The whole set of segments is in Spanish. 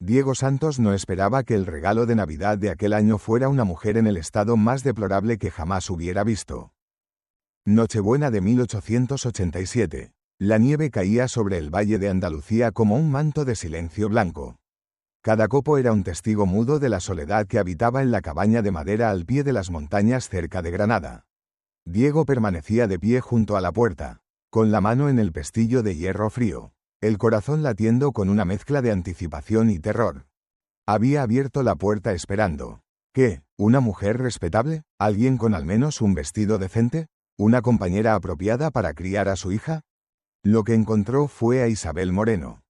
Diego Santos no esperaba que el regalo de Navidad de aquel año fuera una mujer en el estado más deplorable que jamás hubiera visto. Nochebuena de 1887. La nieve caía sobre el valle de Andalucía como un manto de silencio blanco. Cada copo era un testigo mudo de la soledad que habitaba en la cabaña de madera al pie de las montañas cerca de Granada. Diego permanecía de pie junto a la puerta, con la mano en el pestillo de hierro frío, el corazón latiendo con una mezcla de anticipación y terror. Había abierto la puerta esperando. ¿Qué? ¿Una mujer respetable? ¿Alguien con al menos un vestido decente? ¿Una compañera apropiada para criar a su hija? Lo que encontró fue a Isabel Moreno.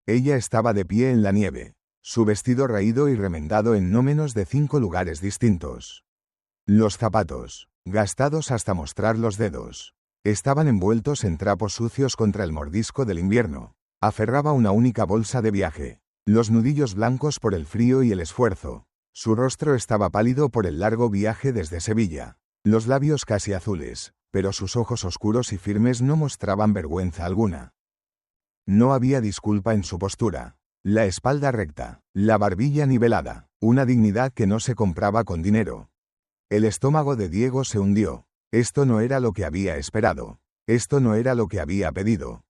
Ella estaba de pie en la nieve, su vestido raído y remendado en no menos de 5 lugares distintos. Los zapatos, gastados hasta mostrar los dedos, estaban envueltos en trapos sucios contra el mordisco del invierno. Aferraba una única bolsa de viaje, los nudillos blancos por el frío y el esfuerzo. Su rostro estaba pálido por el largo viaje desde Sevilla, los labios casi azules, pero sus ojos oscuros y firmes no mostraban vergüenza alguna. No había disculpa en su postura. La espalda recta, la barbilla nivelada, una dignidad que no se compraba con dinero. El estómago de Diego se hundió. Esto no era lo que había esperado. Esto no era lo que había pedido.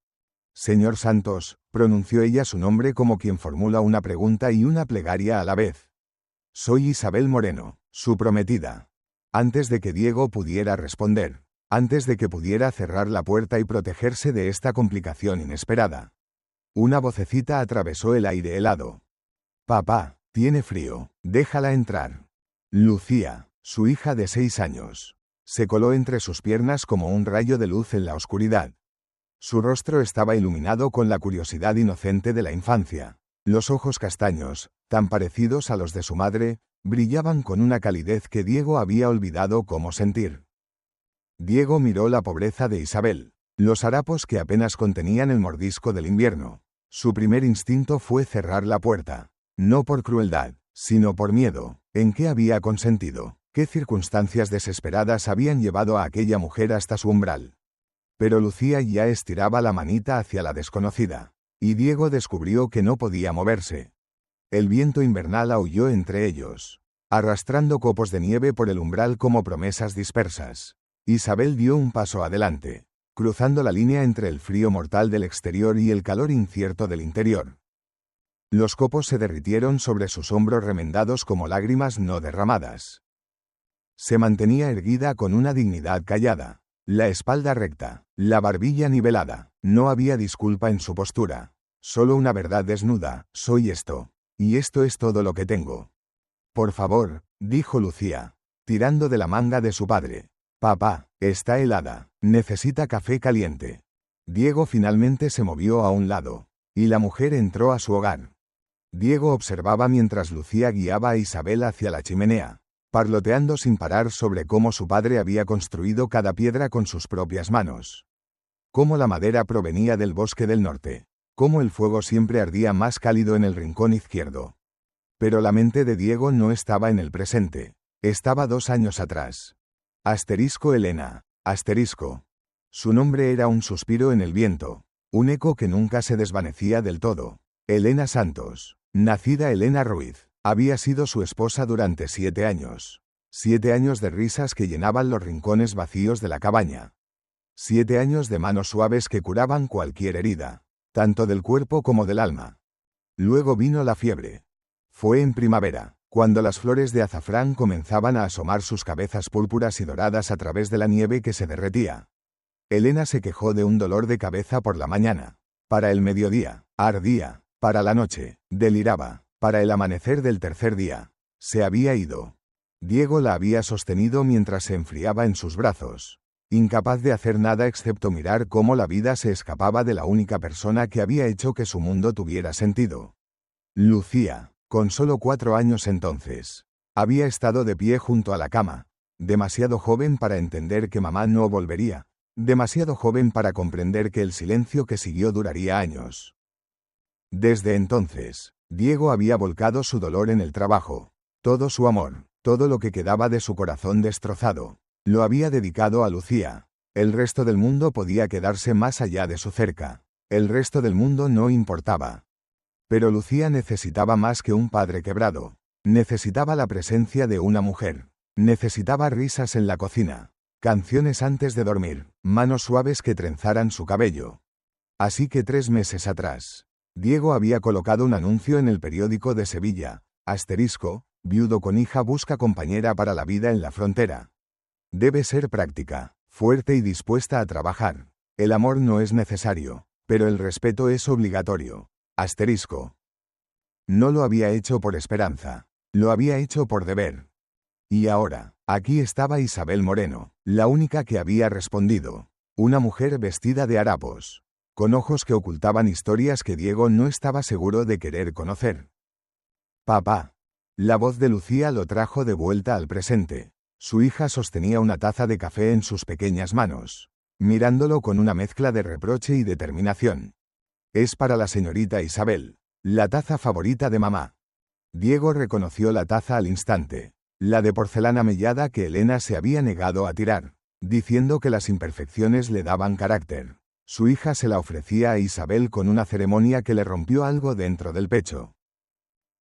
Señor Santos, pronunció ella su nombre como quien formula una pregunta y una plegaria a la vez. Soy Isabel Moreno, su prometida. Antes de que Diego pudiera responder, antes de que pudiera cerrar la puerta y protegerse de esta complicación inesperada, una vocecita atravesó el aire helado. Papá, tiene frío, déjala entrar. Lucía, su hija de 6 años, se coló entre sus piernas como un rayo de luz en la oscuridad. Su rostro estaba iluminado con la curiosidad inocente de la infancia. Los ojos castaños, tan parecidos a los de su madre, brillaban con una calidez que Diego había olvidado cómo sentir. Diego miró la pobreza de Isabel, los harapos que apenas contenían el mordisco del invierno. Su primer instinto fue cerrar la puerta, no por crueldad, sino por miedo. ¿En qué había consentido? ¿Qué circunstancias desesperadas habían llevado a aquella mujer hasta su umbral? Pero Lucía ya estiraba la manita hacia la desconocida, y Diego descubrió que no podía moverse. El viento invernal aulló entre ellos, arrastrando copos de nieve por el umbral como promesas dispersas. Isabel dio un paso adelante, cruzando la línea entre el frío mortal del exterior y el calor incierto del interior. Los copos se derritieron sobre sus hombros remendados como lágrimas no derramadas. Se mantenía erguida con una dignidad callada, la espalda recta, la barbilla nivelada. No había disculpa en su postura, solo una verdad desnuda: soy esto, y esto es todo lo que tengo. Por favor, dijo Lucía, tirando de la manga de su padre. Papá, está helada, necesita café caliente. Diego finalmente se movió a un lado, y la mujer entró a su hogar. Diego observaba mientras Lucía guiaba a Isabel hacia la chimenea, parloteando sin parar sobre cómo su padre había construido cada piedra con sus propias manos. Cómo la madera provenía del bosque del norte, cómo el fuego siempre ardía más cálido en el rincón izquierdo. Pero la mente de Diego no estaba en el presente, estaba 2 años atrás. Asterisco Elena, asterisco. Su nombre era un suspiro en el viento, un eco que nunca se desvanecía del todo. Elena Santos, nacida Elena Ruiz, había sido su esposa durante 7 años. 7 años de risas que llenaban los rincones vacíos de la cabaña. 7 años de manos suaves que curaban cualquier herida, tanto del cuerpo como del alma. Luego vino la fiebre. Fue en primavera, cuando las flores de azafrán comenzaban a asomar sus cabezas púrpuras y doradas a través de la nieve que se derretía. Elena se quejó de un dolor de cabeza por la mañana. Para el mediodía, ardía. Para la noche, deliraba. Para el amanecer del tercer día, se había ido. Diego la había sostenido mientras se enfriaba en sus brazos, incapaz de hacer nada excepto mirar cómo la vida se escapaba de la única persona que había hecho que su mundo tuviera sentido. Lucía, con solo 4 años entonces, había estado de pie junto a la cama, demasiado joven para entender que mamá no volvería, demasiado joven para comprender que el silencio que siguió duraría años. Desde entonces, Diego había volcado su dolor en el trabajo. Todo su amor, todo lo que quedaba de su corazón destrozado, lo había dedicado a Lucía. El resto del mundo podía quedarse más allá de su cerca. El resto del mundo no importaba. Pero Lucía necesitaba más que un padre quebrado. Necesitaba la presencia de una mujer. Necesitaba risas en la cocina, canciones antes de dormir, manos suaves que trenzaran su cabello. Así que 3 meses atrás, Diego había colocado un anuncio en el periódico de Sevilla, viudo con hija busca compañera para la vida en la frontera. Debe ser práctica, fuerte y dispuesta a trabajar. El amor no es necesario, pero el respeto es obligatorio. No lo había hecho por esperanza, lo había hecho por deber. Y ahora, aquí estaba Isabel Moreno, la única que había respondido. Una mujer vestida de harapos, con ojos que ocultaban historias que Diego no estaba seguro de querer conocer. Papá. La voz de Lucía lo trajo de vuelta al presente. Su hija sostenía una taza de café en sus pequeñas manos, mirándolo con una mezcla de reproche y determinación. Es para la señorita Isabel, la taza favorita de mamá. Diego reconoció la taza al instante, la de porcelana mellada que Elena se había negado a tirar, diciendo que las imperfecciones le daban carácter. Su hija se la ofrecía a Isabel con una ceremonia que le rompió algo dentro del pecho.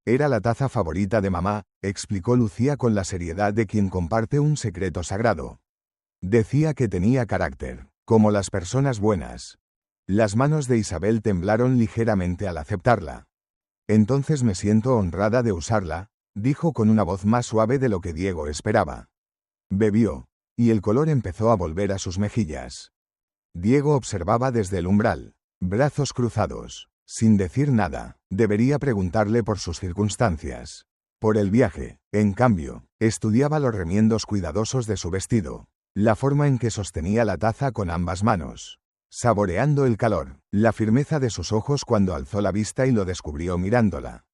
Era la taza favorita de mamá, explicó Lucía con la seriedad de quien comparte un secreto sagrado. Decía que tenía carácter, como las personas buenas. Las manos de Isabel temblaron ligeramente al aceptarla. Entonces me siento honrada de usarla, dijo con una voz más suave de lo que Diego esperaba. Bebió, y el color empezó a volver a sus mejillas. Diego observaba desde el umbral, brazos cruzados, sin decir nada. Debería preguntarle por sus circunstancias. Por el viaje, en cambio, estudiaba los remiendos cuidadosos de su vestido, la forma en que sostenía la taza con ambas manos, saboreando el calor, la firmeza de sus ojos cuando alzó la vista y lo descubrió mirándola.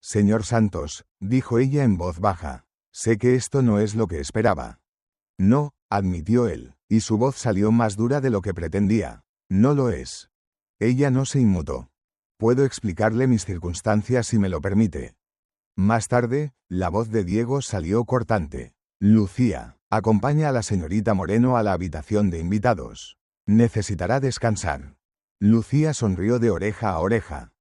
Señor Santos, dijo ella en voz baja, sé que esto no es lo que esperaba. No, admitió él, y su voz salió más dura de lo que pretendía. No lo es. Ella no se inmutó. Puedo explicarle mis circunstancias si me lo permite. Más tarde, la voz de Diego salió cortante. Lucía, acompaña a la señorita Moreno a la habitación de invitados. Necesitará descansar. Lucía sonrió de oreja a oreja.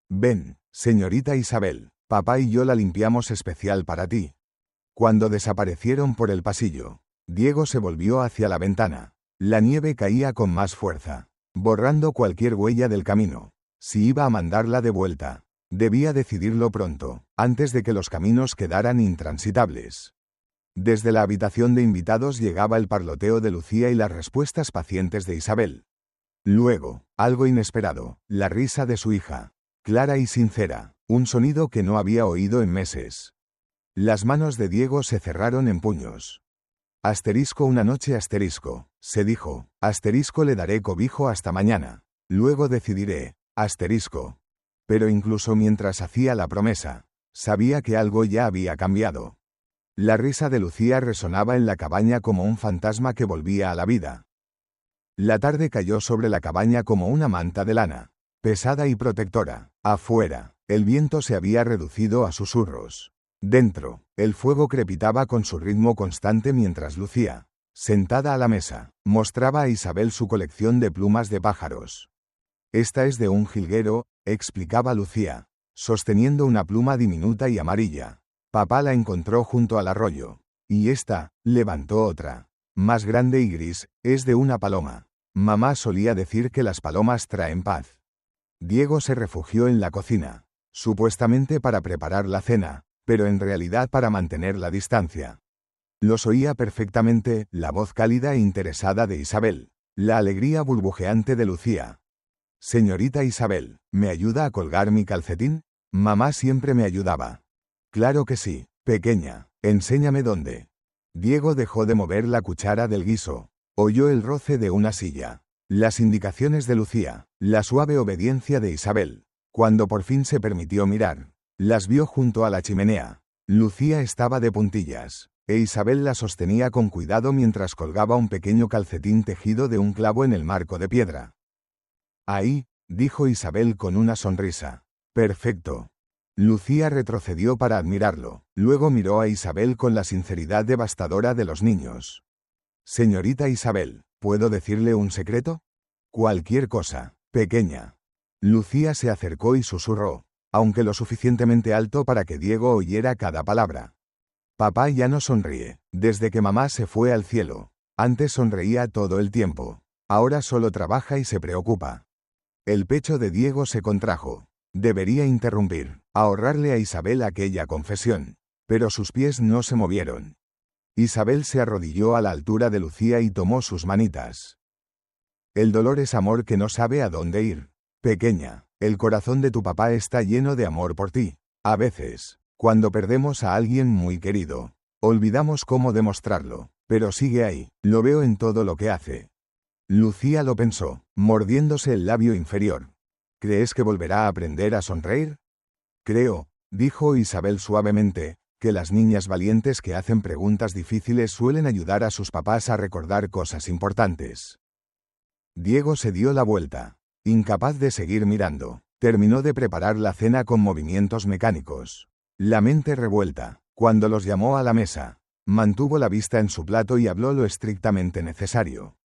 Ven, señorita Isabel, papá y yo la limpiamos especial para ti. Cuando desaparecieron por el pasillo, Diego se volvió hacia la ventana. La nieve caía con más fuerza, borrando cualquier huella del camino. Si iba a mandarla de vuelta, debía decidirlo pronto, antes de que los caminos quedaran intransitables. Desde la habitación de invitados llegaba el parloteo de Lucía y las respuestas pacientes de Isabel. Luego, algo inesperado, la risa de su hija, clara y sincera, un sonido que no había oído en meses. Las manos de Diego se cerraron en puños. Una noche se dijo, le daré cobijo hasta mañana, luego decidiré, Pero incluso mientras hacía la promesa, sabía que algo ya había cambiado. La risa de Lucía resonaba en la cabaña como un fantasma que volvía a la vida. La tarde cayó sobre la cabaña como una manta de lana, pesada y protectora. Afuera, el viento se había reducido a susurros. Dentro, el fuego crepitaba con su ritmo constante mientras Lucía, sentada a la mesa, mostraba a Isabel su colección de plumas de pájaros. Esta es de un jilguero, explicaba Lucía, sosteniendo una pluma diminuta y amarilla. Papá la encontró junto al arroyo. Y esta, levantó otra, más grande y gris, es de una paloma. Mamá solía decir que las palomas traen paz. Diego se refugió en la cocina, supuestamente para preparar la cena, pero en realidad para mantener la distancia. Los oía perfectamente, la voz cálida e interesada de Isabel, la alegría burbujeante de Lucía. Señorita Isabel, ¿me ayuda a colgar mi calcetín? Mamá siempre me ayudaba. Claro que sí, pequeña, enséñame dónde. Diego dejó de mover la cuchara del guiso. Oyó el roce de una silla, las indicaciones de Lucía, la suave obediencia de Isabel. Cuando por fin se permitió mirar, las vio junto a la chimenea. Lucía estaba de puntillas, e Isabel la sostenía con cuidado mientras colgaba un pequeño calcetín tejido de un clavo en el marco de piedra. Ahí, dijo Isabel con una sonrisa. Perfecto. Lucía retrocedió para admirarlo, luego miró a Isabel con la sinceridad devastadora de los niños. Señorita Isabel, ¿puedo decirle un secreto? Cualquier cosa, pequeña. Lucía se acercó y susurró, aunque lo suficientemente alto para que Diego oyera cada palabra. Papá ya no sonríe, desde que mamá se fue al cielo. Antes sonreía todo el tiempo. Ahora solo trabaja y se preocupa. El pecho de Diego se contrajo. Debería interrumpir, ahorrarle a Isabel aquella confesión. Pero sus pies no se movieron. Isabel se arrodilló a la altura de Lucía y tomó sus manitas. El dolor es amor que no sabe a dónde ir. Pequeña, el corazón de tu papá está lleno de amor por ti. A veces, cuando perdemos a alguien muy querido, olvidamos cómo demostrarlo, pero sigue ahí, lo veo en todo lo que hace. Lucía lo pensó, mordiéndose el labio inferior. ¿Crees que volverá a aprender a sonreír? Creo, dijo Isabel suavemente, que las niñas valientes que hacen preguntas difíciles suelen ayudar a sus papás a recordar cosas importantes. Diego se dio la vuelta. Incapaz de seguir mirando, terminó de preparar la cena con movimientos mecánicos. La mente revuelta, cuando los llamó a la mesa, mantuvo la vista en su plato y habló lo estrictamente necesario.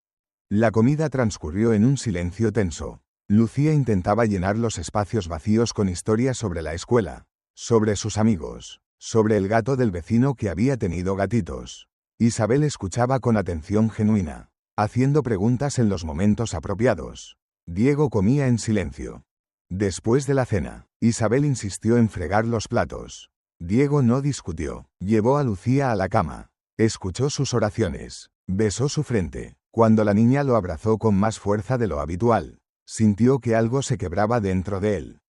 La comida transcurrió en un silencio tenso. Lucía intentaba llenar los espacios vacíos con historias sobre la escuela, sobre sus amigos, sobre el gato del vecino que había tenido gatitos. Isabel escuchaba con atención genuina, haciendo preguntas en los momentos apropiados. Diego comía en silencio. Después de la cena, Isabel insistió en fregar los platos. Diego no discutió, llevó a Lucía a la cama, escuchó sus oraciones, besó su frente. Cuando la niña lo abrazó con más fuerza de lo habitual, sintió que algo se quebraba dentro de él.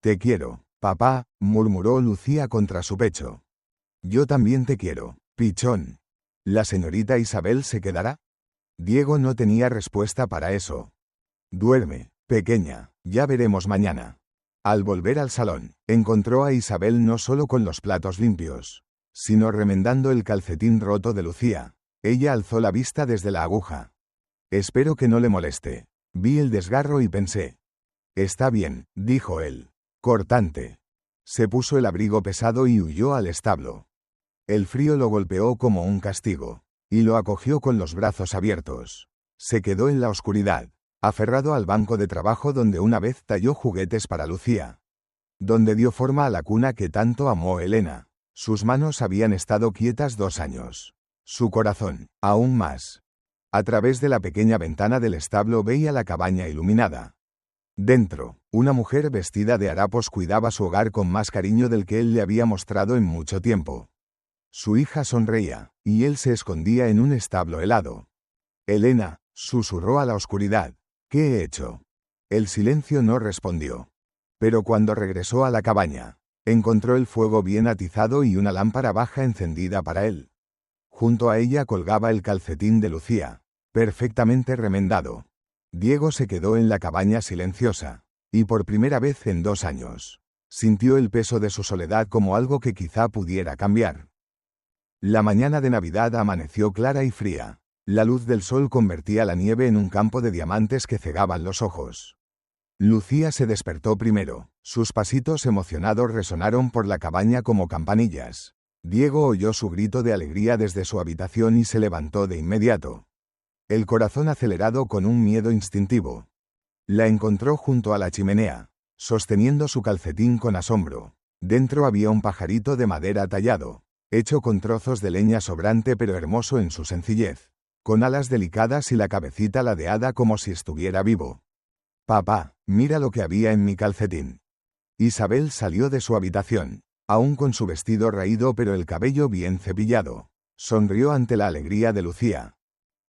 Te quiero, papá, murmuró Lucía contra su pecho. Yo también te quiero, pichón. ¿La señorita Isabel se quedará? Diego no tenía respuesta para eso. Duerme, pequeña, ya veremos mañana. Al volver al salón, encontró a Isabel no solo con los platos limpios, sino remendando el calcetín roto de Lucía. Ella alzó la vista desde la aguja. Espero que no le moleste. Vi el desgarro y pensé. Está bien, dijo él. Cortante. Se puso el abrigo pesado y huyó al establo. El frío lo golpeó como un castigo, y lo acogió con los brazos abiertos. Se quedó en la oscuridad, aferrado al banco de trabajo donde una vez talló juguetes para Lucía. Donde dio forma a la cuna que tanto amó Elena. Sus manos habían estado quietas 2 años. Su corazón, aún más. A través de la pequeña ventana del establo veía la cabaña iluminada. Dentro, una mujer vestida de harapos cuidaba su hogar con más cariño del que él le había mostrado en mucho tiempo. Su hija sonreía, y él se escondía en un establo helado. Elena, susurró a la oscuridad. ¿Qué he hecho? El silencio no respondió. Pero cuando regresó a la cabaña, encontró el fuego bien atizado y una lámpara baja encendida para él. Junto a ella colgaba el calcetín de Lucía, perfectamente remendado. Diego se quedó en la cabaña silenciosa, y por primera vez en 2 años, sintió el peso de su soledad como algo que quizá pudiera cambiar. La mañana de Navidad amaneció clara y fría. La luz del sol convertía la nieve en un campo de diamantes que cegaban los ojos. Lucía se despertó primero. Sus pasitos emocionados resonaron por la cabaña como campanillas. Diego oyó su grito de alegría desde su habitación y se levantó de inmediato. El corazón acelerado con un miedo instintivo. La encontró junto a la chimenea, sosteniendo su calcetín con asombro. Dentro había un pajarito de madera tallado, hecho con trozos de leña sobrante pero hermoso en su sencillez, con alas delicadas y la cabecita ladeada como si estuviera vivo. Papá, mira lo que había en mi calcetín. Isabel salió de su habitación, aún con su vestido raído pero el cabello bien cepillado. Sonrió ante la alegría de Lucía.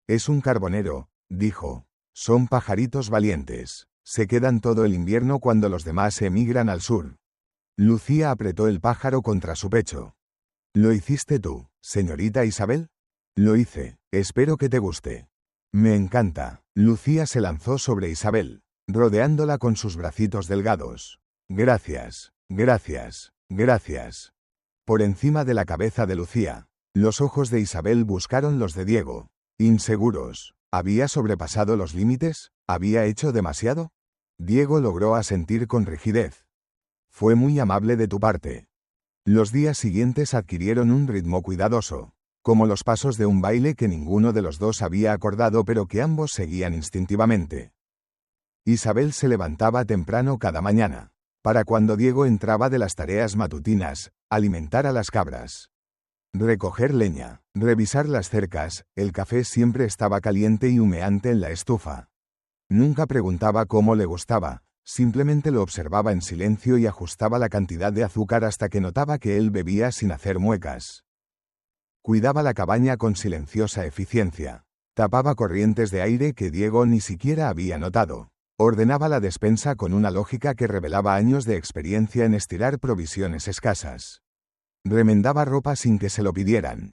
Es un carbonero, dijo. Son pajaritos valientes. Se quedan todo el invierno cuando los demás emigran al sur. Lucía apretó el pájaro contra su pecho. ¿Lo hiciste tú, señorita Isabel? Lo hice. Espero que te guste. Me encanta. Lucía se lanzó sobre Isabel, rodeándola con sus bracitos delgados. Gracias, gracias, gracias. Por encima de la cabeza de Lucía, los ojos de Isabel buscaron los de Diego. Inseguros. ¿Había sobrepasado los límites? ¿Había hecho demasiado? Diego logró asentir con rigidez. Fue muy amable de tu parte. Los días siguientes adquirieron un ritmo cuidadoso, como los pasos de un baile que ninguno de los dos había acordado pero que ambos seguían instintivamente. Isabel se levantaba temprano cada mañana. Para cuando Diego entraba de las tareas matutinas, alimentar a las cabras, recoger leña, revisar las cercas, el café siempre estaba caliente y humeante en la estufa. Nunca preguntaba cómo le gustaba, simplemente lo observaba en silencio y ajustaba la cantidad de azúcar hasta que notaba que él bebía sin hacer muecas. Cuidaba la cabaña con silenciosa eficiencia. Tapaba corrientes de aire que Diego ni siquiera había notado. Ordenaba la despensa con una lógica que revelaba años de experiencia en estirar provisiones escasas. Remendaba ropa sin que se lo pidieran.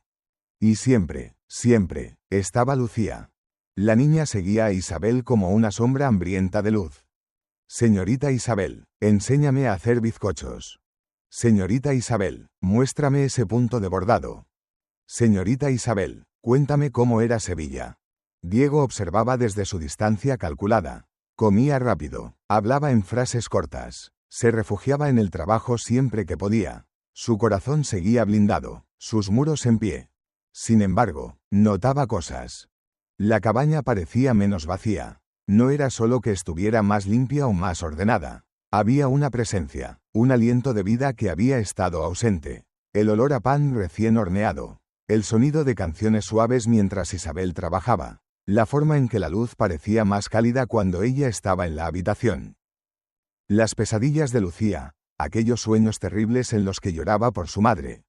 Y siempre, estaba Lucía. La niña seguía a Isabel como una sombra hambrienta de luz. Señorita Isabel, enséñame a hacer bizcochos. Señorita Isabel, muéstrame ese punto de bordado. Señorita Isabel, cuéntame cómo era Sevilla. Diego observaba desde su distancia calculada. Comía rápido, hablaba en frases cortas, se refugiaba en el trabajo siempre que podía. Su corazón seguía blindado, sus muros en pie. Sin embargo, notaba cosas. La cabaña parecía menos vacía. No era solo que estuviera más limpia o más ordenada. Había una presencia, un aliento de vida que había estado ausente. El olor a pan recién horneado. El sonido de canciones suaves mientras Isabel trabajaba. La forma en que la luz parecía más cálida cuando ella estaba en la habitación. Las pesadillas de Lucía, aquellos sueños terribles en los que lloraba por su madre,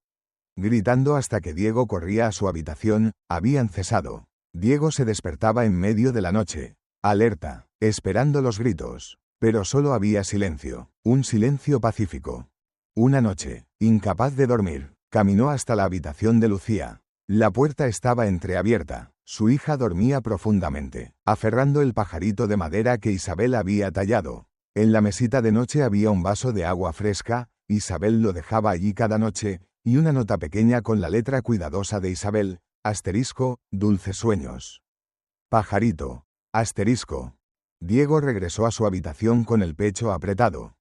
gritando hasta que Diego corría a su habitación, habían cesado. Diego se despertaba en medio de la noche, alerta, esperando los gritos, pero solo había silencio, un silencio pacífico. Una noche, incapaz de dormir, caminó hasta la habitación de Lucía. La puerta estaba entreabierta. Su hija dormía profundamente, aferrando el pajarito de madera que Isabel había tallado. En la mesita de noche había un vaso de agua fresca, Isabel lo dejaba allí cada noche, y una nota pequeña con la letra cuidadosa de Isabel, asterisco, dulces sueños. Pajarito, asterisco. Diego regresó a su habitación con el pecho apretado.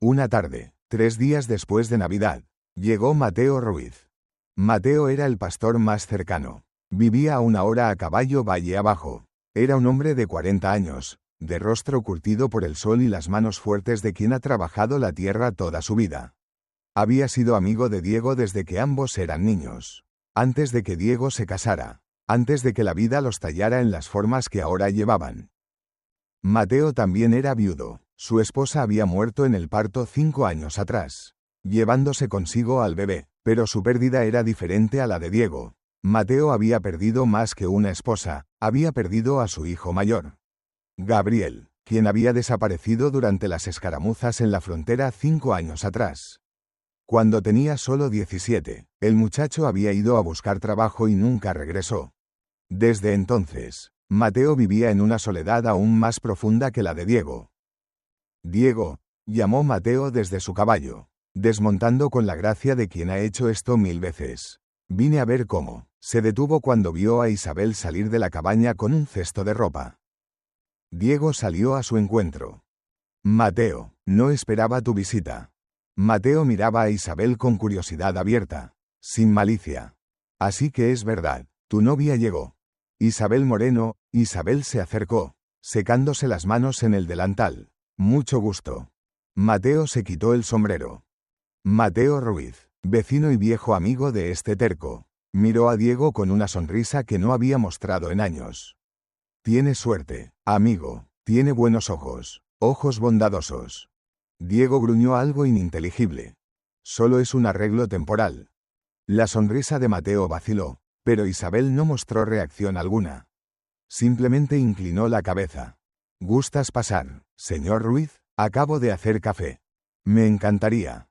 Una tarde, 3 días después de Navidad, llegó Mateo Ruiz. Mateo era el pastor más cercano. Vivía a 1 hora a caballo valle abajo. Era un hombre de 40 años, de rostro curtido por el sol y las manos fuertes de quien ha trabajado la tierra toda su vida. Había sido amigo de Diego desde que ambos eran niños. Antes de que Diego se casara. Antes de que la vida los tallara en las formas que ahora llevaban. Mateo también era viudo. Su esposa había muerto en el parto 5 años atrás, llevándose consigo al bebé, pero su pérdida era diferente a la de Diego. Mateo había perdido más que una esposa, había perdido a su hijo mayor, Gabriel, quien había desaparecido durante las escaramuzas en la frontera 5 años atrás. Cuando tenía solo 17, el muchacho había ido a buscar trabajo y nunca regresó. Desde entonces, Mateo vivía en una soledad aún más profunda que la de Diego. Diego, llamó Mateo desde su caballo, desmontando con la gracia de quien ha hecho esto 1000 veces. Vine a ver cómo. Se detuvo cuando vio a Isabel salir de la cabaña con un cesto de ropa. Diego salió a su encuentro. Mateo, no esperaba tu visita. Mateo miraba a Isabel con curiosidad abierta, sin malicia. Así que es verdad, tu novia llegó. Isabel Moreno. Isabel se acercó, secándose las manos en el delantal. Mucho gusto. Mateo se quitó el sombrero. Mateo Ruiz, vecino y viejo amigo de este terco. Miró a Diego con una sonrisa que no había mostrado en años. Tiene suerte, amigo, tiene buenos ojos, ojos bondadosos. Diego gruñó algo ininteligible. Solo es un arreglo temporal. La sonrisa de Mateo vaciló, pero Isabel no mostró reacción alguna. Simplemente inclinó la cabeza. ¿Gustas pasar, señor Ruiz? Acabo de hacer café. Me encantaría.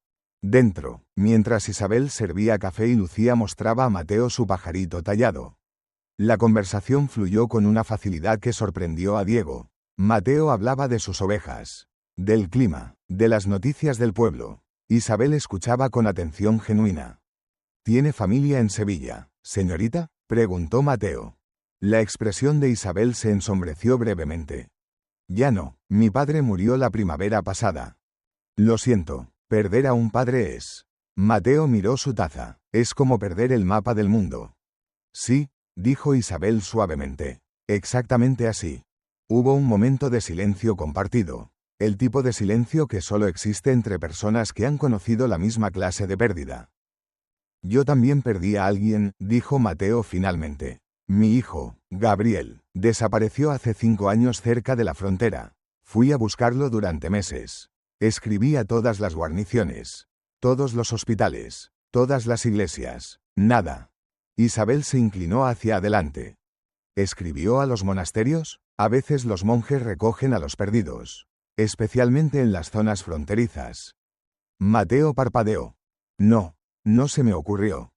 Dentro, mientras Isabel servía café y Lucía mostraba a Mateo su pajarito tallado. La conversación fluyó con una facilidad que sorprendió a Diego. Mateo hablaba de sus ovejas, del clima, de las noticias del pueblo. Isabel escuchaba con atención genuina. ¿Tiene familia en Sevilla, señorita?, preguntó Mateo. La expresión de Isabel se ensombreció brevemente. Ya no, mi padre murió la primavera pasada. Lo siento. Perder a un padre es. Mateo miró su taza. Es como perder el mapa del mundo. Sí, dijo Isabel suavemente. Exactamente así. Hubo un momento de silencio compartido. El tipo de silencio que solo existe entre personas que han conocido la misma clase de pérdida. Yo también perdí a alguien, dijo Mateo finalmente. Mi hijo, Gabriel, desapareció hace 5 años cerca de la frontera. Fui a buscarlo durante meses. Escribí a todas las guarniciones, todos los hospitales, todas las iglesias. Nada. Isabel se inclinó hacia adelante. ¿Escribió a los monasterios? A veces los monjes recogen a los perdidos, especialmente en las zonas fronterizas. Mateo parpadeó. No, no se me ocurrió.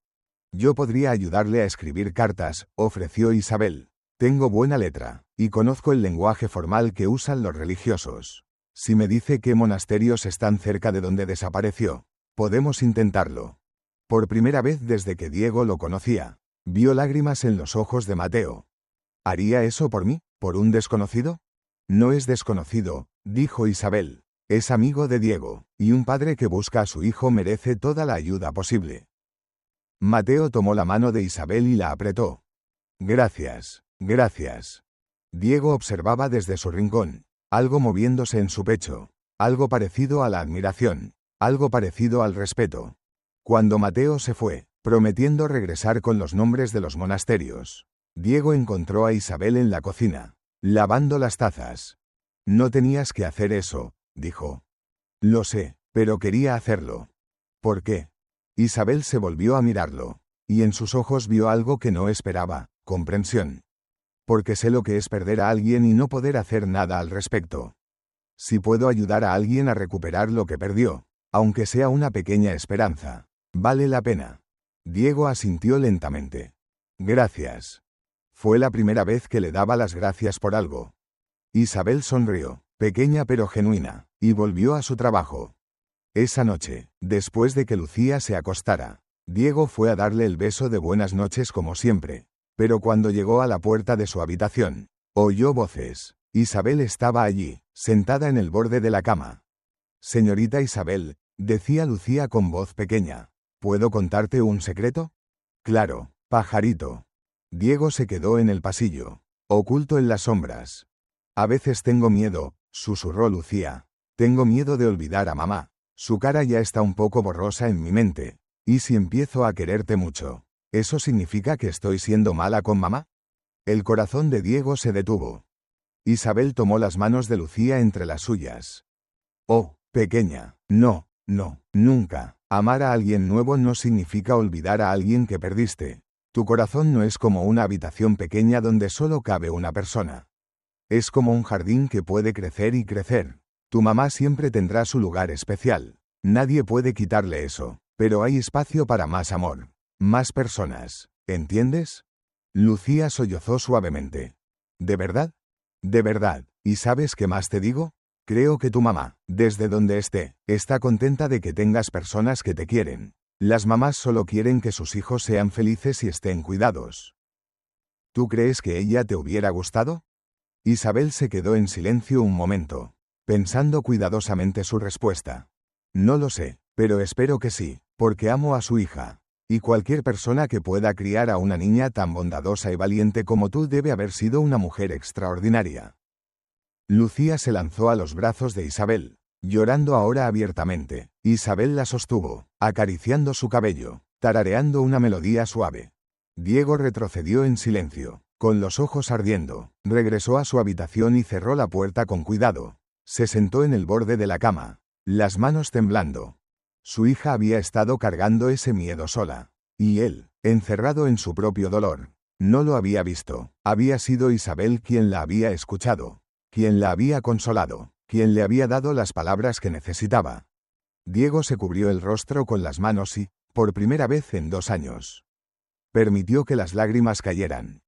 Yo podría ayudarle a escribir cartas, ofreció Isabel. Tengo buena letra, y conozco el lenguaje formal que usan los religiosos. Si me dice qué monasterios están cerca de donde desapareció, podemos intentarlo. Por primera vez desde que Diego lo conocía, vio lágrimas en los ojos de Mateo. ¿Haría eso por mí, por un desconocido? No es desconocido, dijo Isabel. Es amigo de Diego, y un padre que busca a su hijo merece toda la ayuda posible. Mateo tomó la mano de Isabel y la apretó. Gracias, gracias. Diego observaba desde su rincón, algo moviéndose en su pecho, algo parecido a la admiración, algo parecido al respeto. Cuando Mateo se fue, prometiendo regresar con los nombres de los monasterios, Diego encontró a Isabel en la cocina, lavando las tazas. No tenías que hacer eso, dijo. Lo sé, pero quería hacerlo. ¿Por qué? Isabel se volvió a mirarlo, y en sus ojos vio algo que no esperaba, comprensión. Porque sé lo que es perder a alguien y no poder hacer nada al respecto. Si puedo ayudar a alguien a recuperar lo que perdió, aunque sea una pequeña esperanza, vale la pena. Diego asintió lentamente. Gracias. Fue la primera vez que le daba las gracias por algo. Isabel sonrió, pequeña pero genuina, y volvió a su trabajo. Esa noche, después de que Lucía se acostara, Diego fue a darle el beso de buenas noches como siempre, pero cuando llegó a la puerta de su habitación, oyó voces. Isabel estaba allí, sentada en el borde de la cama. Señorita Isabel, decía Lucía con voz pequeña, ¿puedo contarte un secreto? Claro, pajarito. Diego se quedó en el pasillo, oculto en las sombras. A veces tengo miedo, susurró Lucía. Tengo miedo de olvidar a mamá. Su cara ya está un poco borrosa en mi mente. ¿Y si empiezo a quererte mucho? ¿Eso significa que estoy siendo mala con mamá? El corazón de Diego se detuvo. Isabel tomó las manos de Lucía entre las suyas. Oh, pequeña, no, nunca. Amar a alguien nuevo no significa olvidar a alguien que perdiste. Tu corazón no es como una habitación pequeña donde solo cabe una persona. Es como un jardín que puede crecer y crecer. Tu mamá siempre tendrá su lugar especial. Nadie puede quitarle eso, pero hay espacio para más amor, más personas, ¿entiendes? Lucía sollozó suavemente. ¿De verdad? De verdad. ¿Y sabes qué más te digo? Creo que tu mamá, desde donde esté, está contenta de que tengas personas que te quieren. Las mamás solo quieren que sus hijos sean felices y estén cuidados. ¿Tú crees que ella te hubiera gustado? Isabel se quedó en silencio un momento, pensando cuidadosamente su respuesta. No lo sé, pero espero que sí, porque amo a su hija. Y cualquier persona que pueda criar a una niña tan bondadosa y valiente como tú debe haber sido una mujer extraordinaria. Lucía se lanzó a los brazos de Isabel, llorando ahora abiertamente. Isabel la sostuvo, acariciando su cabello, tarareando una melodía suave. Diego retrocedió en silencio, con los ojos ardiendo, regresó a su habitación y cerró la puerta con cuidado. Se sentó en el borde de la cama, las manos temblando. Su hija había estado cargando ese miedo sola, y él, encerrado en su propio dolor, no lo había visto. Había sido Isabel quien la había escuchado, quien la había consolado, quien le había dado las palabras que necesitaba. Diego se cubrió el rostro con las manos y, por primera vez en 2 años, permitió que las lágrimas cayeran.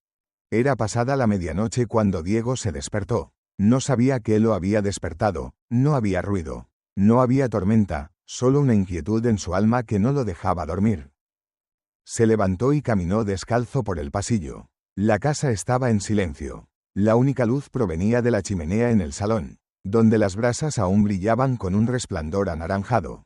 Era pasada la medianoche cuando Diego se despertó. No sabía qué lo había despertado, no había ruido, no había tormenta, solo una inquietud en su alma que no lo dejaba dormir. Se levantó y caminó descalzo por el pasillo. La casa estaba en silencio. La única luz provenía de la chimenea en el salón, donde las brasas aún brillaban con un resplandor anaranjado.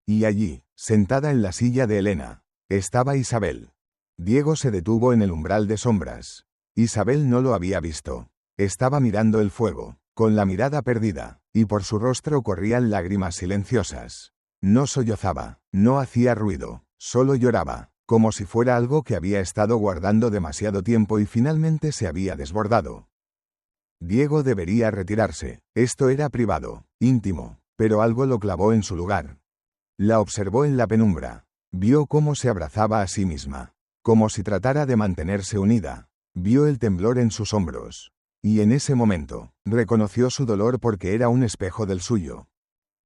Y allí, sentada en la silla de Elena, estaba Isabel. Diego se detuvo en el umbral de sombras. Isabel no lo había visto. Estaba mirando el fuego, con la mirada perdida, y por su rostro corrían lágrimas silenciosas. No sollozaba, no hacía ruido, solo lloraba, como si fuera algo que había estado guardando demasiado tiempo y finalmente se había desbordado. Diego debería retirarse. Esto era privado, íntimo, pero algo lo clavó en su lugar. La observó en la penumbra. Vio cómo se abrazaba a sí misma, como si tratara de mantenerse unida. Vio el temblor en sus hombros. Y en ese momento, reconoció su dolor porque era un espejo del suyo.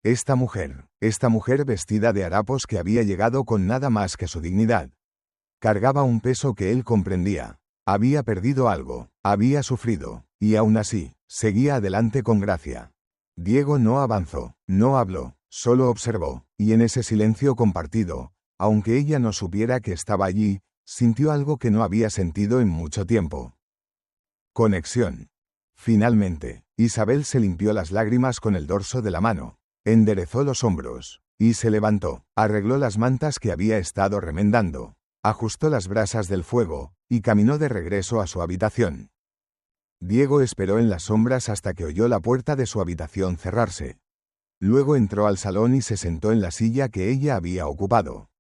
Esta mujer vestida de harapos que había llegado con nada más que su dignidad. Cargaba un peso que él comprendía. Había perdido algo, había sufrido, y aún así, seguía adelante con gracia. Diego no avanzó, no habló, solo observó, y en ese silencio compartido, aunque ella no supiera que estaba allí, sintió algo que no había sentido en mucho tiempo. Conexión. Finalmente, Isabel se limpió las lágrimas con el dorso de la mano, enderezó los hombros, y se levantó, arregló las mantas que había estado remendando, ajustó las brasas del fuego, y caminó de regreso a su habitación. Diego esperó en las sombras hasta que oyó la puerta de su habitación cerrarse. Luego entró al salón y se sentó en la silla que ella había ocupado.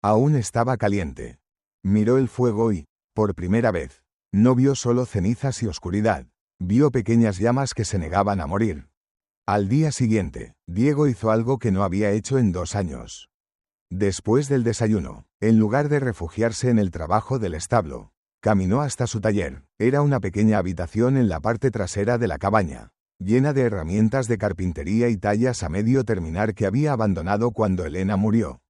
Aún estaba caliente. Miró el fuego y, por primera vez, no vio solo cenizas y oscuridad. Vio pequeñas llamas que se negaban a morir. Al día siguiente, Diego hizo algo que no había hecho en 2 años. Después del desayuno, en lugar de refugiarse en el trabajo del establo, caminó hasta su taller. Era una pequeña habitación en la parte trasera de la cabaña, llena de herramientas de carpintería y tallas a medio terminar que había abandonado cuando Elena murió.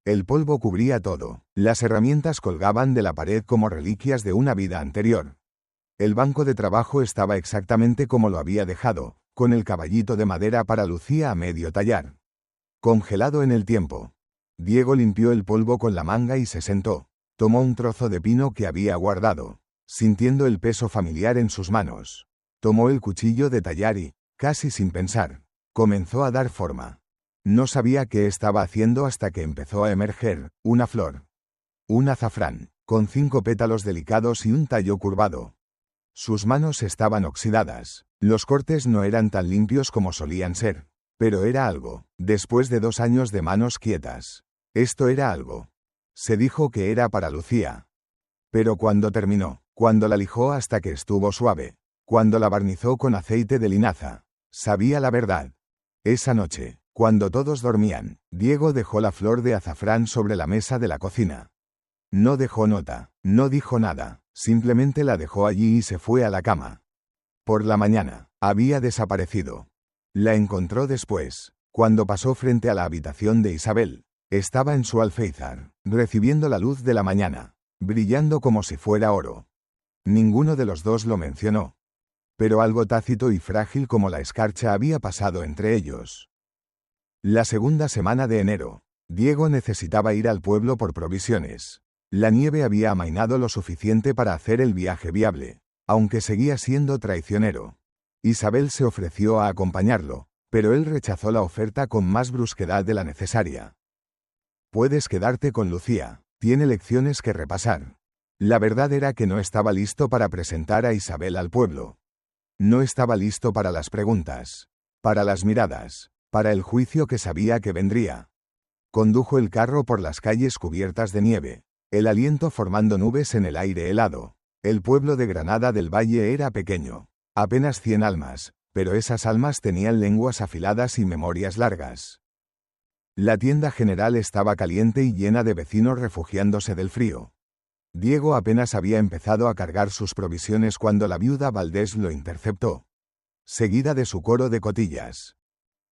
El polvo cubría todo. Las herramientas colgaban de la pared como reliquias de una vida anterior. El banco de trabajo estaba exactamente como lo había dejado, con el caballito de madera para Lucía a medio tallar. Congelado en el tiempo. Diego limpió el polvo con la manga y se sentó. Tomó un trozo de pino que había guardado, sintiendo el peso familiar en sus manos. Tomó el cuchillo de tallar y, casi sin pensar, comenzó a dar forma. No sabía qué estaba haciendo hasta que empezó a emerger una flor. Un azafrán, con 5 pétalos delicados y un tallo curvado. Sus manos estaban oxidadas. Los cortes no eran tan limpios como solían ser. Pero era algo, después de 2 años de manos quietas. Esto era algo. Se dijo que era para Lucía. Pero cuando terminó, cuando la lijó hasta que estuvo suave, cuando la barnizó con aceite de linaza, sabía la verdad. Esa noche, cuando todos dormían, Diego dejó la flor de azafrán sobre la mesa de la cocina. No dejó nota, no dijo nada, simplemente la dejó allí y se fue a la cama. Por la mañana, había desaparecido. La encontró después, cuando pasó frente a la habitación de Isabel. Estaba en su alféizar, recibiendo la luz de la mañana, brillando como si fuera oro. Ninguno de los dos lo mencionó. Pero algo tácito y frágil como la escarcha había pasado entre ellos. La segunda semana de enero, Diego necesitaba ir al pueblo por provisiones. La nieve había amainado lo suficiente para hacer el viaje viable, aunque seguía siendo traicionero. Isabel se ofreció a acompañarlo, pero él rechazó la oferta con más brusquedad de la necesaria. Puedes quedarte con Lucía, tiene lecciones que repasar. La verdad era que no estaba listo para presentar a Isabel al pueblo. No estaba listo para las preguntas, para las miradas, para el juicio que sabía que vendría. Condujo el carro por las calles cubiertas de nieve, el aliento formando nubes en el aire helado. El pueblo de Granada del Valle era pequeño, apenas 100 almas, pero esas almas tenían lenguas afiladas y memorias largas. La tienda general estaba caliente y llena de vecinos refugiándose del frío. Diego apenas había empezado a cargar sus provisiones cuando la viuda Valdés lo interceptó, seguida de su coro de cotillas.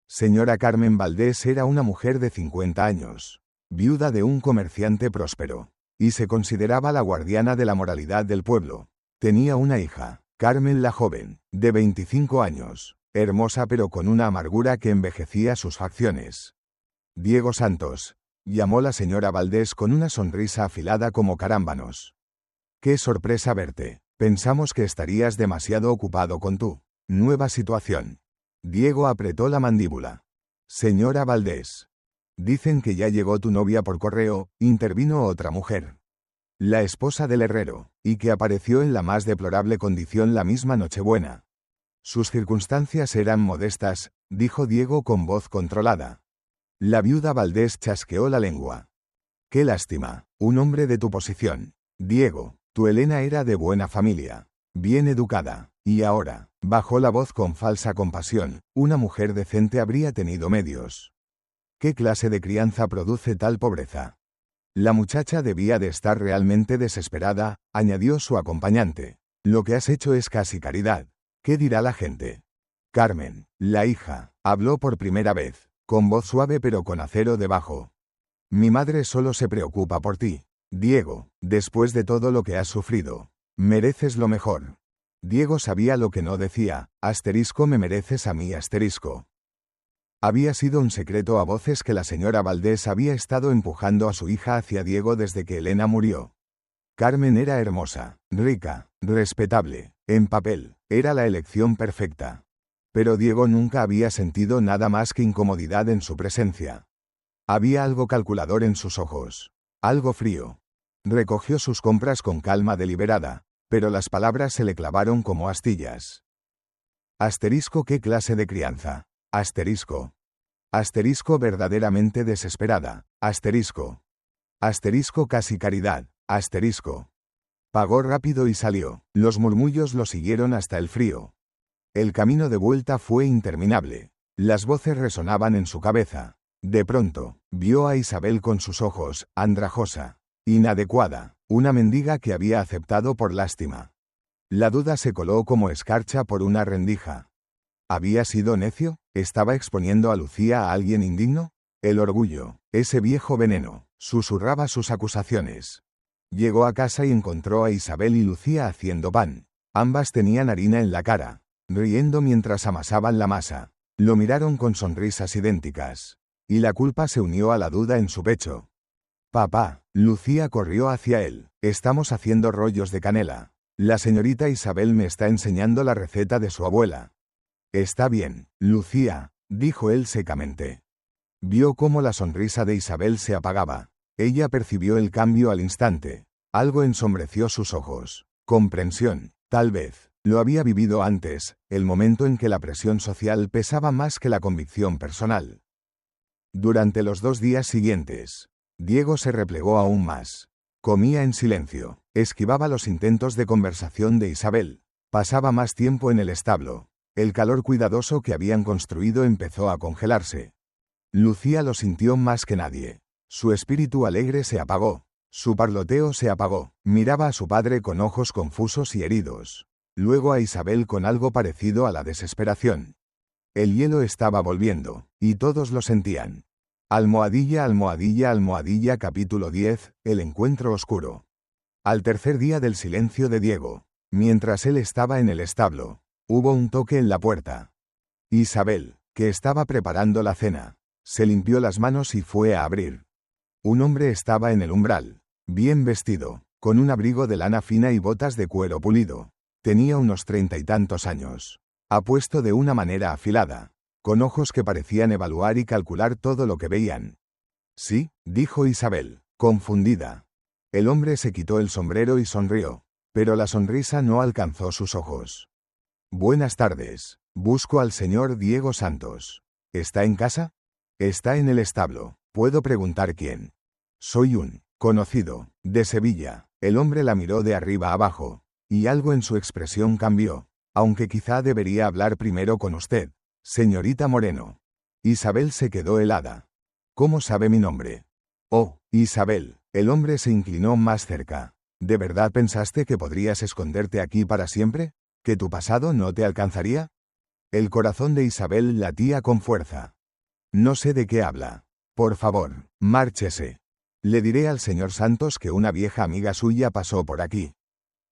Señora Carmen Valdés era una mujer de 50 años, viuda de un comerciante próspero, y se consideraba la guardiana de la moralidad del pueblo. Tenía una hija, Carmen la joven, de 25 años, hermosa pero con una amargura que envejecía sus facciones. Diego Santos, llamó la señora Valdés con una sonrisa afilada como carámbanos. ¡Qué sorpresa verte! Pensamos que estarías demasiado ocupado con tu nueva situación. Diego apretó la mandíbula. Señora Valdés. Dicen que ya llegó tu novia por correo, intervino otra mujer. la esposa del herrero, y que apareció en la más deplorable condición la misma Nochebuena. Sus circunstancias eran modestas, dijo Diego con voz controlada. La viuda Valdés chasqueó la lengua. Qué lástima, un hombre de tu posición. Diego, tu Elena era de buena familia, bien educada, y ahora, bajó la voz con falsa compasión, una mujer decente habría tenido medios. ¿Qué clase de crianza produce tal pobreza? La muchacha debía de estar realmente desesperada, añadió su acompañante. Lo que has hecho es casi caridad. ¿Qué dirá la gente? Carmen, la hija, habló por primera vez, con voz suave pero con acero debajo. Mi madre solo se preocupa por ti. Diego, después de todo lo que has sufrido, mereces lo mejor. Diego sabía lo que no decía, me mereces a mí asterisco. Había sido un secreto a voces que la señora Valdés había estado empujando a su hija hacia Diego desde que Elena murió. Carmen era hermosa, rica, respetable, en papel, era la elección perfecta. Pero Diego nunca había sentido nada más que incomodidad en su presencia. Había algo calculador en sus ojos, algo frío. Recogió sus compras con calma deliberada, pero las palabras se le clavaron como astillas. ¿Qué clase de crianza? Asterisco verdaderamente desesperada. Asterisco casi caridad. Pagó rápido y salió. Los murmullos lo siguieron hasta el frío. El camino de vuelta fue interminable. Las voces resonaban en su cabeza. De pronto, vio a Isabel con sus ojos, andrajosa, inadecuada, una mendiga que había aceptado por lástima. La duda se coló como escarcha por una rendija. ¿Había sido necio? ¿Estaba exponiendo a Lucía a alguien indigno? El orgullo, ese viejo veneno, susurraba sus acusaciones. Llegó a casa y encontró a Isabel y Lucía haciendo pan. Ambas tenían harina en la cara, riendo mientras amasaban la masa. Lo miraron con sonrisas idénticas. Y la culpa se unió a la duda en su pecho. Papá, Lucía corrió hacia él. Estamos haciendo rollos de canela. La señorita Isabel me está enseñando la receta de su abuela. Está bien, Lucía, dijo él secamente. Vio cómo la sonrisa de Isabel se apagaba. Ella percibió el cambio al instante. Algo ensombreció sus ojos. Comprensión, tal vez. Lo había vivido antes, el momento en que la presión social pesaba más que la convicción personal. Durante los 2 días siguientes, Diego se replegó aún más. Comía en silencio, esquivaba los intentos de conversación de Isabel, pasaba más tiempo en el establo. El calor cuidadoso que habían construido empezó a congelarse. Lucía lo sintió más que nadie. Su espíritu alegre se apagó. Su parloteo se apagó. Miraba a su padre con ojos confusos y heridos. Luego a Isabel con algo parecido a la desesperación. El hielo estaba volviendo, y todos lo sentían. Almohadilla, almohadilla, almohadilla. Capítulo 10, el encuentro oscuro. Al tercer día del silencio de Diego, mientras él estaba en el establo, hubo un toque en la puerta. Isabel, que estaba preparando la cena, se limpió las manos y fue a abrir. Un hombre estaba en el umbral, bien vestido, con un abrigo de lana fina y botas de cuero pulido. Tenía unos 30 y tantos años. Apuesto de una manera afilada, con ojos que parecían evaluar y calcular todo lo que veían. Sí, dijo Isabel, confundida. El hombre se quitó el sombrero y sonrió, pero la sonrisa no alcanzó sus ojos. Buenas tardes, busco al señor Diego Santos. ¿Está en casa? Está en el establo. ¿Puedo preguntar quién? Soy un conocido, de Sevilla. El hombre la miró de arriba abajo, y algo en su expresión cambió. Aunque quizá debería hablar primero con usted, señorita Moreno. Isabel se quedó helada. ¿Cómo sabe mi nombre? Oh, Isabel. El hombre se inclinó más cerca. ¿De verdad pensaste que podrías esconderte aquí para siempre? ¿Que tu pasado no te alcanzaría? El corazón de Isabel latía con fuerza. No sé de qué habla. Por favor, márchese. Le diré al señor Santos que una vieja amiga suya pasó por aquí.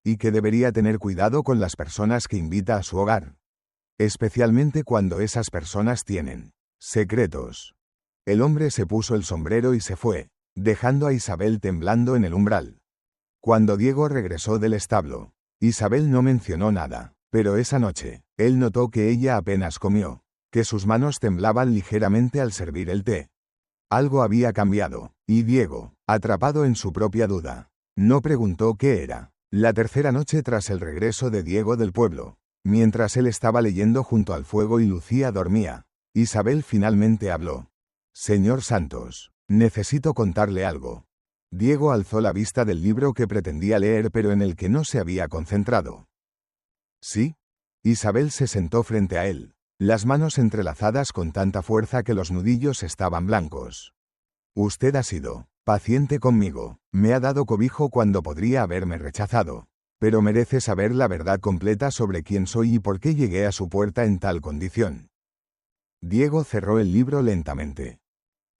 Y que debería tener cuidado con las personas que invita a su hogar. Especialmente cuando esas personas tienen secretos. El hombre se puso el sombrero y se fue, dejando a Isabel temblando en el umbral. Cuando Diego regresó del establo, Isabel no mencionó nada, pero esa noche, él notó que ella apenas comió, que sus manos temblaban ligeramente al servir el té. Algo había cambiado, y Diego, atrapado en su propia duda, No preguntó qué era. La tercera noche tras el regreso de Diego del pueblo. Mientras él estaba leyendo junto al fuego y Lucía dormía, Isabel finalmente habló. Señor Santos, necesito contarle algo. Diego alzó la vista del libro que pretendía leer pero en el que no se había concentrado. ¿Sí? Isabel se sentó frente a él, las manos entrelazadas con tanta fuerza que los nudillos estaban blancos. Usted ha sido paciente conmigo, me ha dado cobijo cuando podría haberme rechazado, pero merece saber la verdad completa sobre quién soy y por qué llegué a su puerta en tal condición. Diego cerró el libro lentamente.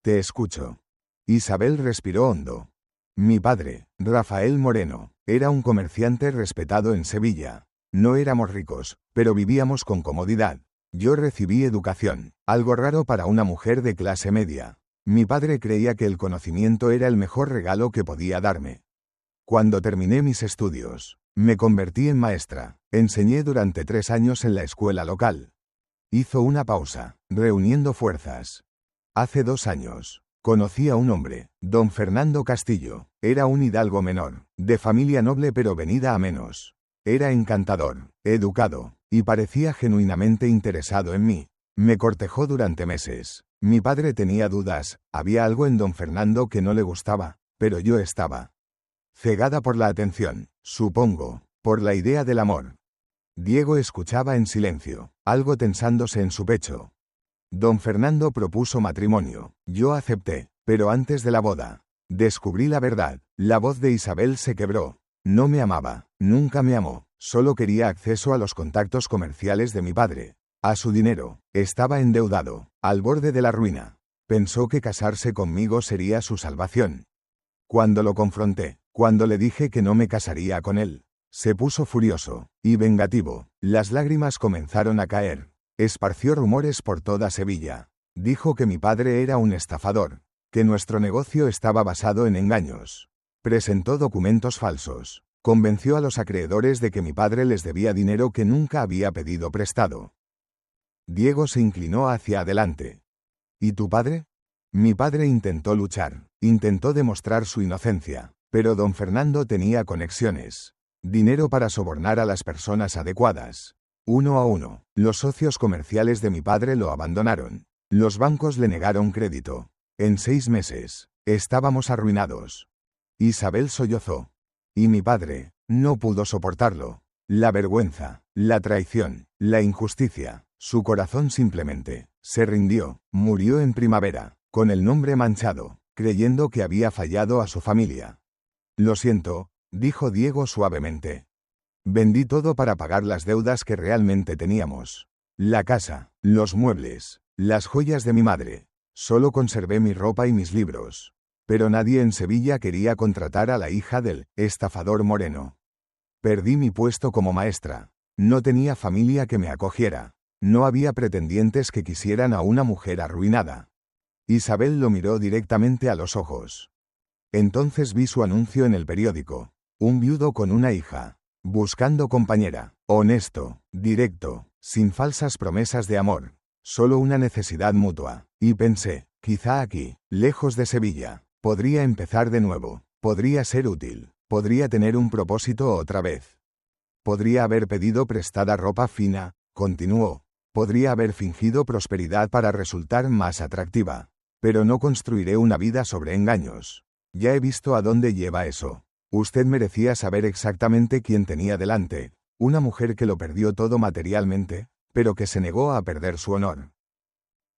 Te escucho. Isabel respiró hondo. Mi padre, Rafael Moreno, era un comerciante respetado en Sevilla. No éramos ricos, pero vivíamos con comodidad. Yo recibí educación, algo raro para una mujer de clase media. Mi padre creía que el conocimiento era el mejor regalo que podía darme. Cuando terminé mis estudios, me convertí en maestra. Enseñé durante 3 años en la escuela local. Hizo una pausa, reuniendo fuerzas. Hace 2 años, conocí a un hombre, don Fernando Castillo. Era un hidalgo menor, de familia noble pero venida a menos. Era encantador, educado, y parecía genuinamente interesado en mí. Me cortejó durante meses. Mi padre tenía dudas, había algo en don Fernando que no le gustaba, pero yo estaba cegada por la atención, supongo, por la idea del amor. Diego escuchaba en silencio, algo tensándose en su pecho. Don Fernando propuso matrimonio, yo acepté, pero antes de la boda, descubrí la verdad, la voz de Isabel se quebró. No me amaba, nunca me amó, solo quería acceso a los contactos comerciales de mi padre. A su dinero, estaba endeudado, al borde de la ruina. Pensó que casarse conmigo sería su salvación. Cuando lo confronté, cuando le dije que no me casaría con él, se puso furioso y vengativo. Las lágrimas comenzaron a caer. Esparció rumores por toda Sevilla. Dijo que mi padre era un estafador, que nuestro negocio estaba basado en engaños. Presentó documentos falsos. Convenció a los acreedores de que mi padre les debía dinero que nunca había pedido prestado. Diego se inclinó hacia adelante. ¿Y tu padre? Mi padre intentó luchar, intentó demostrar su inocencia, pero don Fernando tenía conexiones. Dinero para sobornar a las personas adecuadas. Uno a uno, los socios comerciales de mi padre lo abandonaron. Los bancos le negaron crédito. En 6 meses, estábamos arruinados. Isabel sollozó. Y mi padre, no pudo soportarlo. La vergüenza, la traición, la injusticia. Su corazón simplemente se rindió, murió en primavera, con el nombre manchado, creyendo que había fallado a su familia. Lo siento, dijo Diego suavemente. Vendí todo para pagar las deudas que realmente teníamos. La casa, los muebles, las joyas de mi madre. Solo conservé mi ropa y mis libros. Pero nadie en Sevilla quería contratar a la hija del estafador Moreno. Perdí mi puesto como maestra. No tenía familia que me acogiera. No había pretendientes que quisieran a una mujer arruinada. Isabel lo miró directamente a los ojos. Entonces vi su anuncio en el periódico. Un viudo con una hija. Buscando compañera. Honesto, directo, sin falsas promesas de amor. Solo una necesidad mutua. Y pensé, quizá aquí, lejos de Sevilla, podría empezar de nuevo. Podría ser útil. Podría tener un propósito otra vez. Podría haber pedido prestada ropa fina, continuó. Podría haber fingido prosperidad para resultar más atractiva. Pero no construiré una vida sobre engaños. Ya he visto a dónde lleva eso. Usted merecía saber exactamente quién tenía delante. Una mujer que lo perdió todo materialmente, pero que se negó a perder su honor.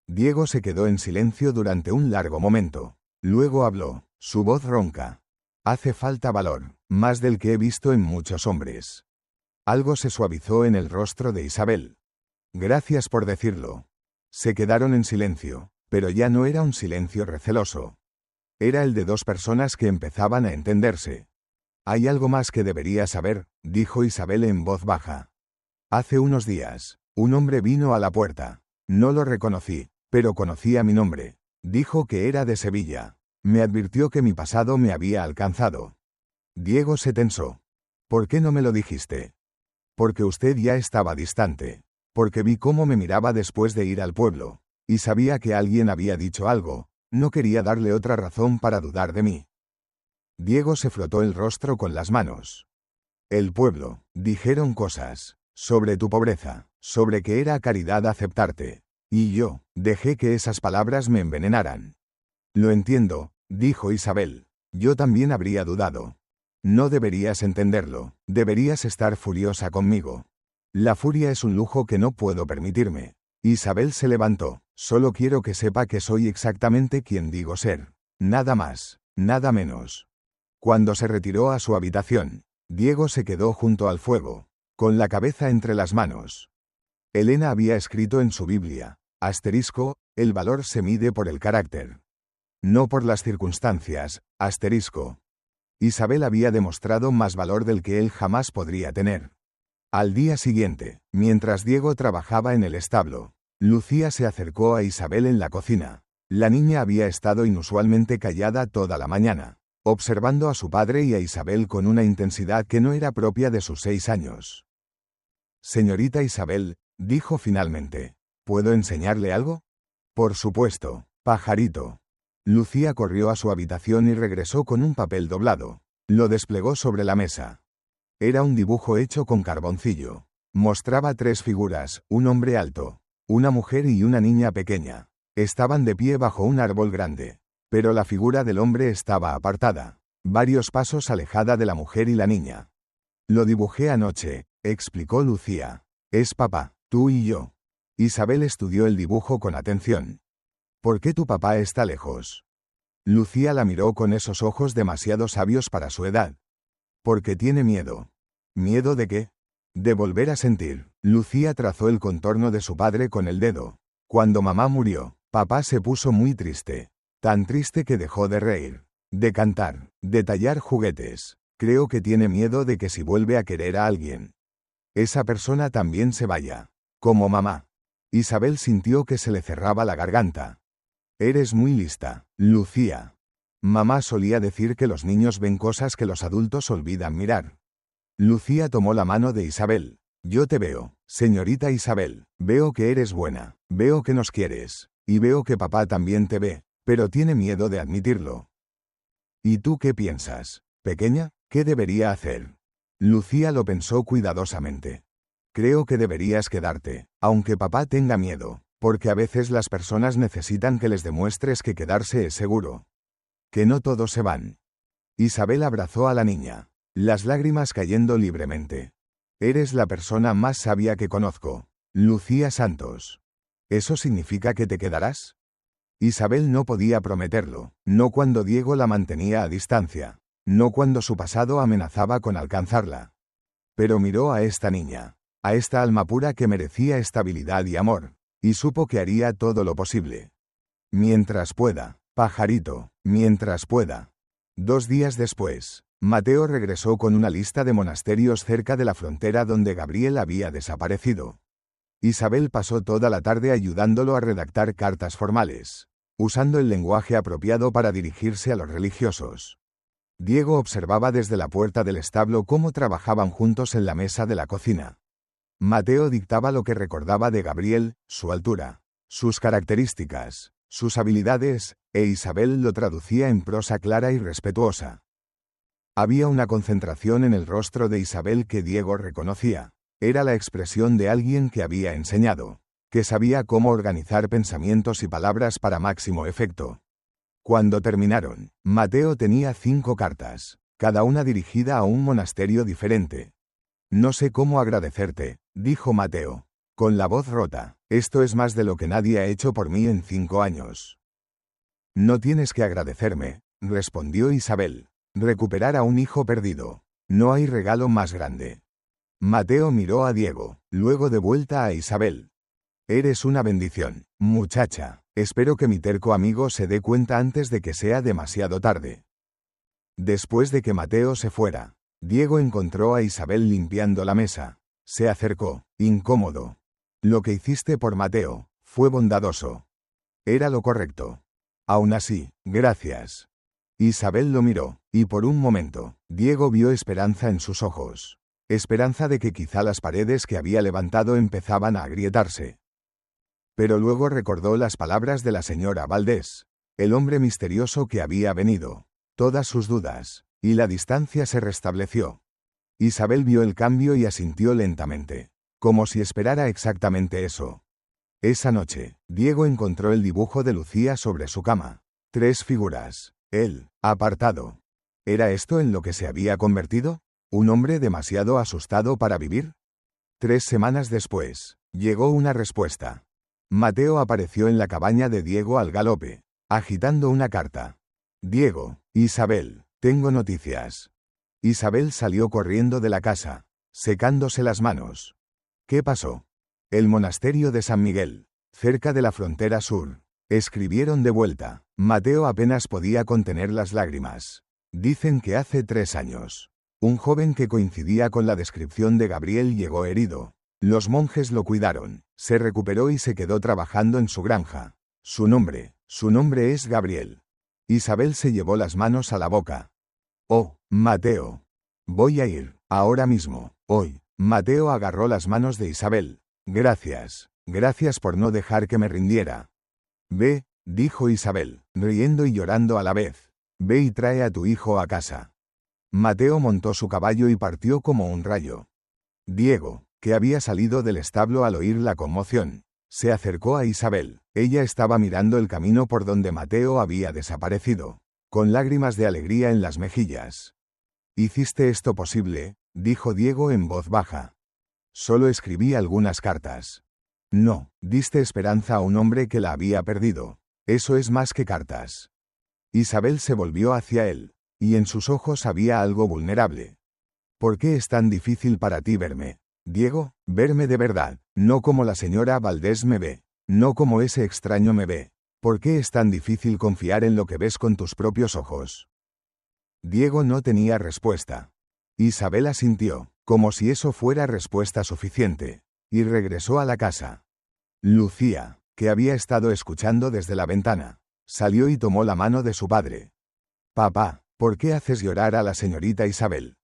Diego se quedó en silencio durante un largo momento. Luego habló, su voz ronca. Hace falta valor, más del que he visto en muchos hombres. Algo se suavizó en el rostro de Isabel. Gracias por decirlo. Se quedaron en silencio, pero ya no era un silencio receloso. Era el de 2 personas que empezaban a entenderse. Hay algo más que debería saber, dijo Isabel en voz baja. Hace unos días, un hombre vino a la puerta. No lo reconocí, pero conocía mi nombre. Dijo que era de Sevilla. Me advirtió que mi pasado me había alcanzado. Diego se tensó. ¿Por qué no me lo dijiste? Porque usted ya estaba distante. Porque vi cómo me miraba después de ir al pueblo. Y sabía que alguien había dicho algo. No quería darle otra razón para dudar de mí. Diego se frotó el rostro con las manos. El pueblo, dijeron cosas, sobre tu pobreza, sobre que era caridad aceptarte. Y yo, dejé que esas palabras me envenenaran. Lo entiendo, dijo Isabel. Yo también habría dudado. No deberías entenderlo, deberías estar furiosa conmigo. La furia es un lujo que no puedo permitirme. Isabel se levantó. Solo quiero que sepa que soy exactamente quien digo ser. Nada más, nada menos. Cuando se retiró a su habitación, Diego se quedó junto al fuego, con la cabeza entre las manos. Elena había escrito en su Biblia, asterisco, el valor se mide por el carácter. No por las circunstancias, asterisco. Isabel había demostrado más valor del que él jamás podría tener. Al día siguiente, mientras Diego trabajaba en el establo, Lucía se acercó a Isabel en la cocina. La niña había estado inusualmente callada toda la mañana, observando a su padre y a Isabel con una intensidad que no era propia de sus 6 años. Señorita Isabel, dijo finalmente, ¿puedo enseñarle algo? Por supuesto, pajarito. Lucía corrió a su habitación y regresó con un papel doblado. Lo desplegó sobre la mesa. Era un dibujo hecho con carboncillo. Mostraba 3 figuras, un hombre alto, una mujer y una niña pequeña. Estaban de pie bajo un árbol grande. Pero la figura del hombre estaba apartada, varios pasos alejada de la mujer y la niña. Lo dibujé anoche, explicó Lucía. Es papá, tú y yo. Isabel estudió el dibujo con atención. ¿Por qué tu papá está lejos? Lucía la miró con esos ojos demasiado sabios para su edad. Porque tiene miedo. ¿Miedo de qué? De volver a sentir. Lucía trazó el contorno de su padre con el dedo. Cuando mamá murió, papá se puso muy triste. Tan triste que dejó de reír, de cantar, de tallar juguetes. Creo que tiene miedo de que si vuelve a querer a alguien, esa persona también se vaya. Como mamá. Isabel sintió que se le cerraba la garganta. Eres muy lista, Lucía. Mamá solía decir que los niños ven cosas que los adultos olvidan mirar. Lucía tomó la mano de Isabel. Yo te veo, señorita Isabel. Veo que eres buena, veo que nos quieres, y veo que papá también te ve. Pero tiene miedo de admitirlo. ¿Y tú qué piensas, pequeña? ¿Qué debería hacer? Lucía lo pensó cuidadosamente. Creo que deberías quedarte, aunque papá tenga miedo, porque a veces las personas necesitan que les demuestres que quedarse es seguro. Que no todos se van. Isabel abrazó a la niña, las lágrimas cayendo libremente. Eres la persona más sabia que conozco, Lucía Santos. ¿Eso significa que te quedarás? Isabel no podía prometerlo, no cuando Diego la mantenía a distancia, no cuando su pasado amenazaba con alcanzarla. Pero miró a esta niña, a esta alma pura que merecía estabilidad y amor, y supo que haría todo lo posible. Mientras pueda, pajarito, mientras pueda. 2 días después, Mateo regresó con una lista de monasterios cerca de la frontera donde Gabriel había desaparecido. Isabel pasó toda la tarde ayudándolo a redactar cartas formales, usando el lenguaje apropiado para dirigirse a los religiosos. Diego observaba desde la puerta del establo cómo trabajaban juntos en la mesa de la cocina. Mateo dictaba lo que recordaba de Gabriel, su altura, sus características, sus habilidades, e Isabel lo traducía en prosa clara y respetuosa. Había una concentración en el rostro de Isabel que Diego reconocía. Era la expresión de alguien que había enseñado, que sabía cómo organizar pensamientos y palabras para máximo efecto. Cuando terminaron, Mateo tenía 5 cartas, cada una dirigida a un monasterio diferente. No sé cómo agradecerte, dijo Mateo, con la voz rota. Esto es más de lo que nadie ha hecho por mí en 5 años. No tienes que agradecerme, respondió Isabel. Recuperar a un hijo perdido. No hay regalo más grande. Mateo miró a Diego, luego de vuelta a Isabel. Eres una bendición, muchacha. Espero que mi terco amigo se dé cuenta antes de que sea demasiado tarde. Después de que Mateo se fuera, Diego encontró a Isabel limpiando la mesa. Se acercó, incómodo. Lo que hiciste por Mateo fue bondadoso. Era lo correcto. Aún así, gracias. Isabel lo miró, y por un momento, Diego vio esperanza en sus ojos. Esperanza de que quizá las paredes que había levantado empezaban a agrietarse. Pero luego recordó las palabras de la señora Valdés, el hombre misterioso que había venido. Todas sus dudas, y la distancia se restableció. Isabel vio el cambio y asintió lentamente, como si esperara exactamente eso. Esa noche, Diego encontró el dibujo de Lucía sobre su cama. 3 figuras. Él, apartado. ¿Era esto en lo que se había convertido? ¿Un hombre demasiado asustado para vivir? 3 semanas después, llegó una respuesta. Mateo apareció en la cabaña de Diego al galope, agitando una carta. Diego, Isabel, tengo noticias. Isabel salió corriendo de la casa, secándose las manos. ¿Qué pasó? El monasterio de San Miguel, cerca de la frontera sur. Escribieron de vuelta. Mateo apenas podía contener las lágrimas. Dicen que hace 3 años, un joven que coincidía con la descripción de Gabriel llegó herido. Los monjes lo cuidaron, se recuperó y se quedó trabajando en su granja. Su nombre es Gabriel. Isabel se llevó las manos a la boca. Oh, Mateo. Voy a ir, ahora mismo, hoy. Mateo agarró las manos de Isabel. Gracias por no dejar que me rindiera. Ve, dijo Isabel, riendo y llorando a la vez. Ve y trae a tu hijo a casa. Mateo montó su caballo y partió como un rayo. Diego, que había salido del establo al oír la conmoción, se acercó a Isabel. Ella estaba mirando el camino por donde Mateo había desaparecido, con lágrimas de alegría en las mejillas. ¿Hiciste esto posible?, dijo Diego en voz baja. Solo escribí algunas cartas. No, diste esperanza a un hombre que la había perdido. Eso es más que cartas. Isabel se volvió hacia él, y en sus ojos había algo vulnerable. ¿Por qué es tan difícil para ti verme, Diego? Verme de verdad, no como la señora Valdés me ve, no como ese extraño me ve. ¿Por qué es tan difícil confiar en lo que ves con tus propios ojos? Diego no tenía respuesta. Isabel asintió, como si eso fuera respuesta suficiente, y regresó a la casa. Lucía, que había estado escuchando desde la ventana, salió y tomó la mano de su padre. Papá, ¿por qué haces llorar a la señorita Isabel?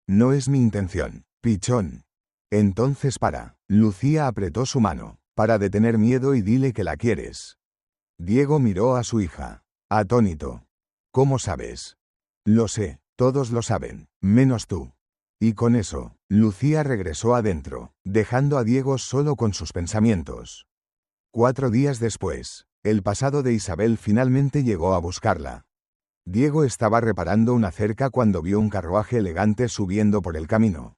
No es mi intención, pichón. Entonces para. Lucía apretó su mano, para detener miedo y dile que la quieres. Diego miró a su hija, atónito. ¿Cómo sabes? Lo sé, todos lo saben, menos tú. Y con eso, Lucía regresó adentro, dejando a Diego solo con sus pensamientos. 4 días después, el pasado de Isabel finalmente llegó a buscarla. Diego estaba reparando una cerca cuando vio un carruaje elegante subiendo por el camino.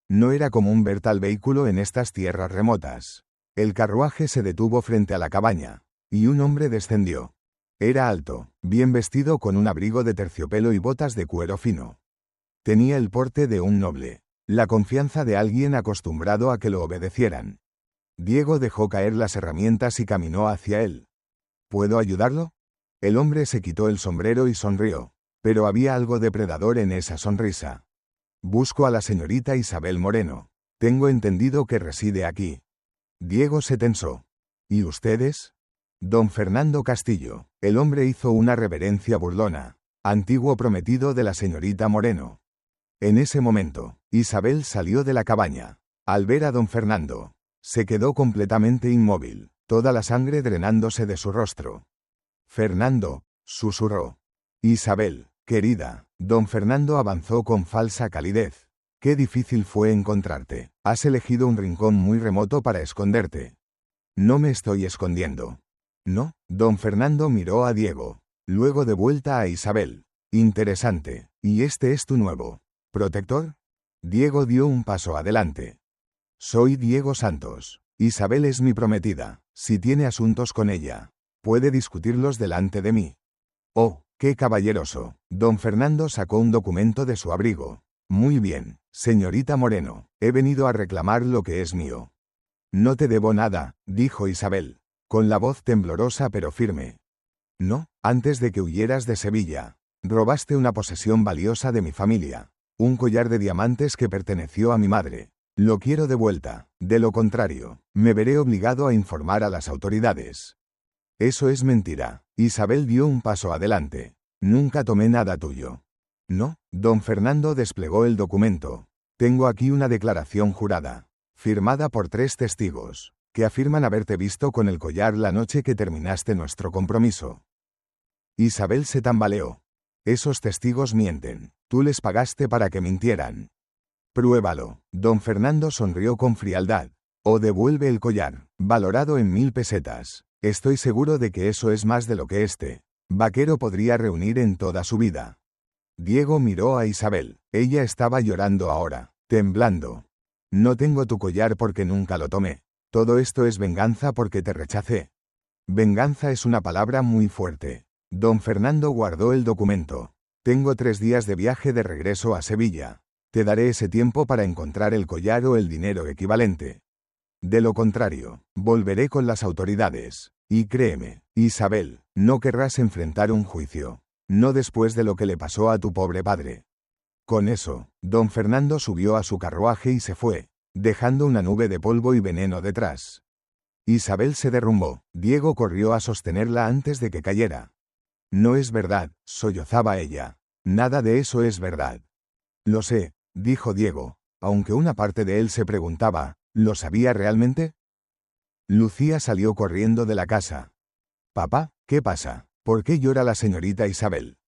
No era común ver tal vehículo en estas tierras remotas. El carruaje se detuvo frente a la cabaña, y un hombre descendió. Era alto, bien vestido con un abrigo de terciopelo y botas de cuero fino. Tenía el porte de un noble, la confianza de alguien acostumbrado a que lo obedecieran. Diego dejó caer las herramientas y caminó hacia él. ¿Puedo ayudarlo? El hombre se quitó el sombrero y sonrió, pero había algo depredador en esa sonrisa. Busco a la señorita Isabel Moreno. Tengo entendido que reside aquí. Diego se tensó. ¿Y ustedes? Don Fernando Castillo. El hombre hizo una reverencia burlona. Antiguo prometido de la señorita Moreno. En ese momento, Isabel salió de la cabaña. Al ver a don Fernando, se quedó completamente inmóvil, toda la sangre drenándose de su rostro. Fernando, susurró. Isabel, querida. Don Fernando avanzó con falsa calidez. Qué difícil fue encontrarte. Has elegido un rincón muy remoto para esconderte. No me estoy escondiendo. No, don Fernando miró a Diego, luego de vuelta a Isabel. Interesante. ¿Y este es tu nuevo protector? Diego dio un paso adelante. Soy Diego Santos. Isabel es mi prometida. Si tiene asuntos con ella, puede discutirlos delante de mí. Oh, qué caballeroso. Don Fernando sacó un documento de su abrigo. Muy bien, señorita Moreno, he venido a reclamar lo que es mío. No te debo nada, dijo Isabel, con la voz temblorosa pero firme. No, antes de que huyeras de Sevilla, robaste una posesión valiosa de mi familia, un collar de diamantes que perteneció a mi madre. Lo quiero de vuelta, de lo contrario, me veré obligado a informar a las autoridades. Eso es mentira. Isabel dio un paso adelante. Nunca tomé nada tuyo. No, don Fernando desplegó el documento. Tengo aquí una declaración jurada, firmada por 3 testigos, que afirman haberte visto con el collar la noche que terminaste nuestro compromiso. Isabel se tambaleó. Esos testigos mienten. Tú les pagaste para que mintieran. Pruébalo. Don Fernando sonrió con frialdad. O devuelve el collar, valorado en 1000 pesetas. Estoy seguro de que eso es más de lo que este vaquero podría reunir en toda su vida. Diego miró a Isabel. Ella estaba llorando ahora, temblando. No tengo tu collar porque nunca lo tomé. Todo esto es venganza porque te rechacé. Venganza es una palabra muy fuerte. Don Fernando guardó el documento. Tengo 3 días de viaje de regreso a Sevilla. Te daré ese tiempo para encontrar el collar o el dinero equivalente. De lo contrario, volveré con las autoridades. Y créeme, Isabel, no querrás enfrentar un juicio. No después de lo que le pasó a tu pobre padre. Con eso, don Fernando subió a su carruaje y se fue, dejando una nube de polvo y veneno detrás. Isabel se derrumbó. Diego corrió a sostenerla antes de que cayera. No es verdad, sollozaba ella. Nada de eso es verdad. Lo sé, dijo Diego, aunque una parte de él se preguntaba, ¿lo sabía realmente? Lucía salió corriendo de la casa. Papá, ¿qué pasa? ¿Por qué llora la señorita Isabel?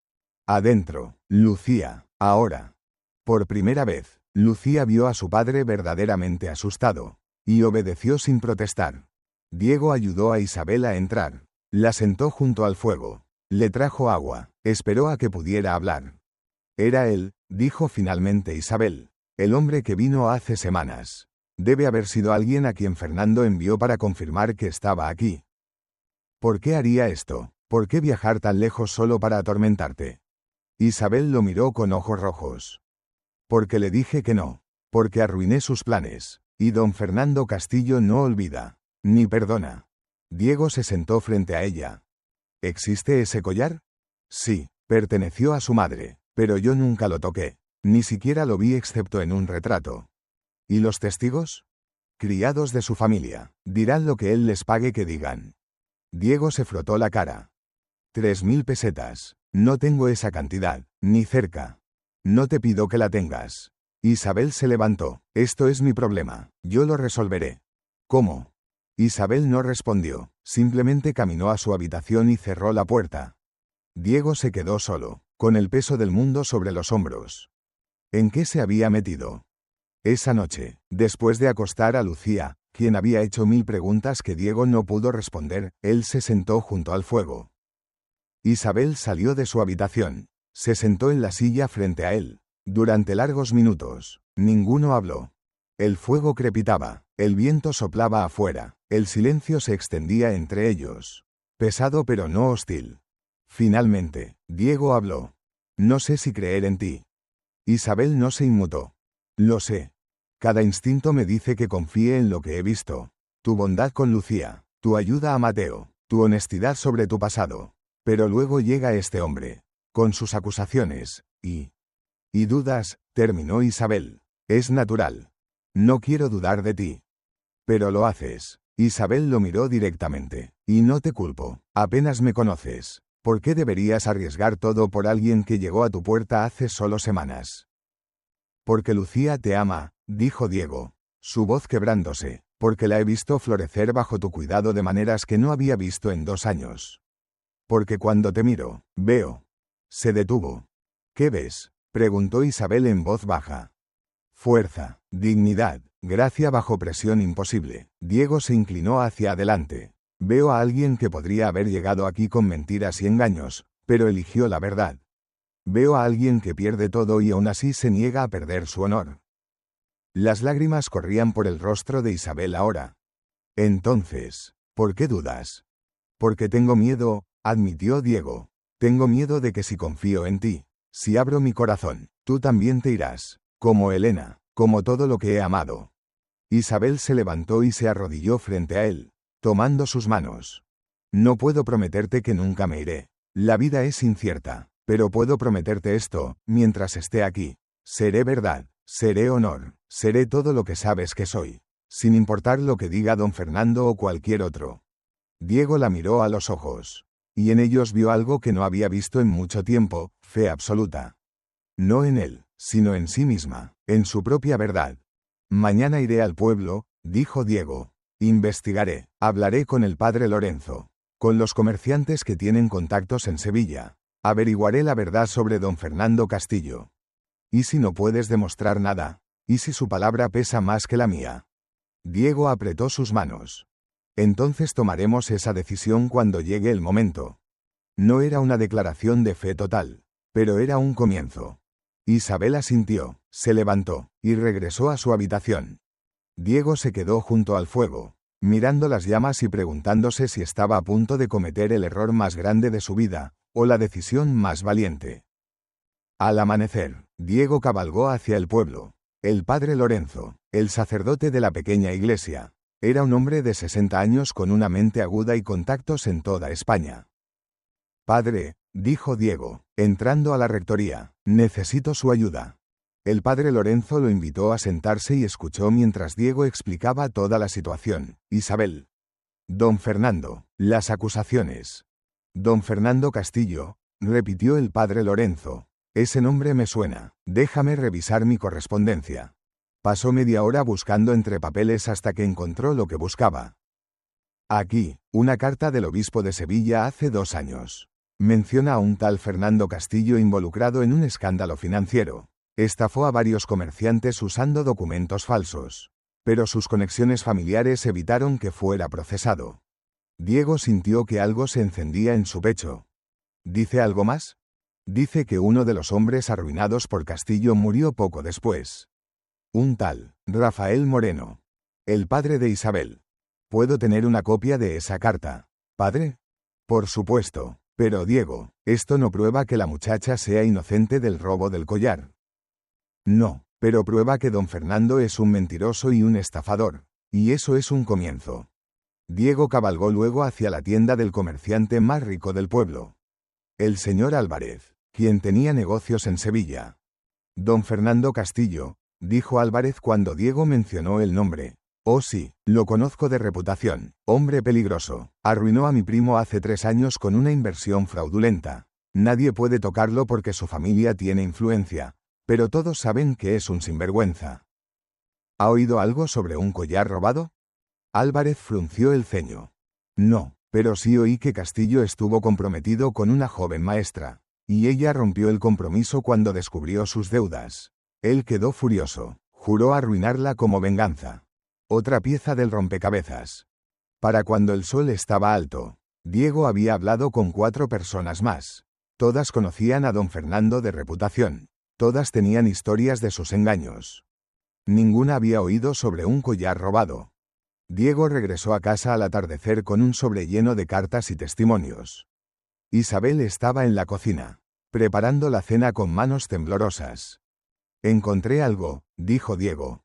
Adentro, Lucía, ahora. Por primera vez, Lucía vio a su padre verdaderamente asustado, y obedeció sin protestar. Diego ayudó a Isabel a entrar. La sentó junto al fuego. Le trajo agua. Esperó a que pudiera hablar. Era él, dijo finalmente Isabel. El hombre que vino hace semanas. Debe haber sido alguien a quien Fernando envió para confirmar que estaba aquí. ¿Por qué haría esto? ¿Por qué viajar tan lejos solo para atormentarte? Isabel lo miró con ojos rojos. Porque le dije que no. Porque arruiné sus planes. Y don Fernando Castillo no olvida. Ni perdona. Diego se sentó frente a ella. ¿Existe ese collar? Sí, perteneció a su madre, pero yo nunca lo toqué. Ni siquiera lo vi excepto en un retrato. ¿Y los testigos? Criados de su familia. Dirán lo que él les pague que digan. Diego se frotó la cara. 3000 pesetas. No tengo esa cantidad, ni cerca. No te pido que la tengas. Isabel se levantó. Esto es mi problema. Yo lo resolveré. ¿Cómo? Isabel no respondió. Simplemente caminó a su habitación y cerró la puerta. Diego se quedó solo, con el peso del mundo sobre los hombros. ¿En qué se había metido? Esa noche, después de acostar a Lucía, quien había hecho 1000 preguntas que Diego no pudo responder, él se sentó junto al fuego. Isabel salió de su habitación. Se sentó en la silla frente a él. Durante largos minutos, ninguno habló. El fuego crepitaba, el viento soplaba afuera, el silencio se extendía entre ellos. Pesado pero no hostil. Finalmente, Diego habló. No sé si creer en ti. Isabel no se inmutó. Lo sé. Cada instinto me dice que confíe en lo que he visto. Tu bondad con Lucía, tu ayuda a Mateo, tu honestidad sobre tu pasado. Pero luego llega este hombre, con sus acusaciones, y dudas, terminó Isabel. Es natural. No quiero dudar de ti. Pero lo haces. Isabel lo miró directamente. Y no te culpo. Apenas me conoces. ¿Por qué deberías arriesgar todo por alguien que llegó a tu puerta hace solo semanas? Porque Lucía te ama, dijo Diego, su voz quebrándose, porque la he visto florecer bajo tu cuidado de maneras que no había visto en 2 años. Porque cuando te miro, veo. Se detuvo. ¿Qué ves? Preguntó Isabel en voz baja. Fuerza, dignidad, gracia bajo presión imposible. Diego se inclinó hacia adelante. Veo a alguien que podría haber llegado aquí con mentiras y engaños, pero eligió la verdad. Veo a alguien que pierde todo y aún así se niega a perder su honor. Las lágrimas corrían por el rostro de Isabel ahora. Entonces, ¿por qué dudas? Porque tengo miedo, admitió Diego. Tengo miedo de que si confío en ti, si abro mi corazón, tú también te irás, como Elena, como todo lo que he amado. Isabel se levantó y se arrodilló frente a él, tomando sus manos. No puedo prometerte que nunca me iré. La vida es incierta, pero puedo prometerte esto, mientras esté aquí. Seré verdad, seré honor, seré todo lo que sabes que soy, sin importar lo que diga don Fernando o cualquier otro. Diego la miró a los ojos, y en ellos vio algo que no había visto en mucho tiempo, fe absoluta. No en él, sino en sí misma, en su propia verdad. Mañana iré al pueblo, dijo Diego. Investigaré, hablaré con el padre Lorenzo, con los comerciantes que tienen contactos en Sevilla. Averiguaré la verdad sobre don Fernando Castillo. ¿Y si no puedes demostrar nada? ¿Y si su palabra pesa más que la mía? Diego apretó sus manos. Entonces tomaremos esa decisión cuando llegue el momento. No era una declaración de fe total, pero era un comienzo. Isabel asintió, se levantó, y regresó a su habitación. Diego se quedó junto al fuego, mirando las llamas y preguntándose si estaba a punto de cometer el error más grande de su vida, o la decisión más valiente. Al amanecer, Diego cabalgó hacia el pueblo. El padre Lorenzo, el sacerdote de la pequeña iglesia, era un hombre de 60 años con una mente aguda y contactos en toda España. Padre, dijo Diego, entrando a la rectoría, necesito su ayuda. El padre Lorenzo lo invitó a sentarse y escuchó mientras Diego explicaba toda la situación. Isabel. Don Fernando, las acusaciones. Don Fernando Castillo, repitió el padre Lorenzo. Ese nombre me suena, déjame revisar mi correspondencia. Pasó media hora buscando entre papeles hasta que encontró lo que buscaba. Aquí, una carta del obispo de Sevilla hace 2 años. Menciona a un tal Fernando Castillo involucrado en un escándalo financiero. Estafó a varios comerciantes usando documentos falsos. Pero sus conexiones familiares evitaron que fuera procesado. Diego sintió que algo se encendía en su pecho. ¿Dice algo más? Dice que uno de los hombres arruinados por Castillo murió poco después. Un tal Rafael Moreno. El padre de Isabel. ¿Puedo tener una copia de esa carta, padre? Por supuesto, pero Diego, esto no prueba que la muchacha sea inocente del robo del collar. No, pero prueba que don Fernando es un mentiroso y un estafador, y eso es un comienzo. Diego cabalgó luego hacia la tienda del comerciante más rico del pueblo. El señor Álvarez, quien tenía negocios en Sevilla. Don Fernando Castillo, dijo Álvarez cuando Diego mencionó el nombre. Oh sí, lo conozco de reputación, hombre peligroso. Arruinó a mi primo hace 3 años con una inversión fraudulenta. Nadie puede tocarlo porque su familia tiene influencia, pero todos saben que es un sinvergüenza. ¿Ha oído algo sobre un collar robado? Álvarez frunció el ceño. No, pero sí oí que Castillo estuvo comprometido con una joven maestra, y ella rompió el compromiso cuando descubrió sus deudas. Él quedó furioso, juró arruinarla como venganza. Otra pieza del rompecabezas. Para cuando el sol estaba alto, Diego había hablado con 4 personas más. Todas conocían a don Fernando de reputación. Todas tenían historias de sus engaños. Ninguna había oído sobre un collar robado. Diego regresó a casa al atardecer con un sobre lleno de cartas y testimonios. Isabel estaba en la cocina, preparando la cena con manos temblorosas. Encontré algo, dijo Diego.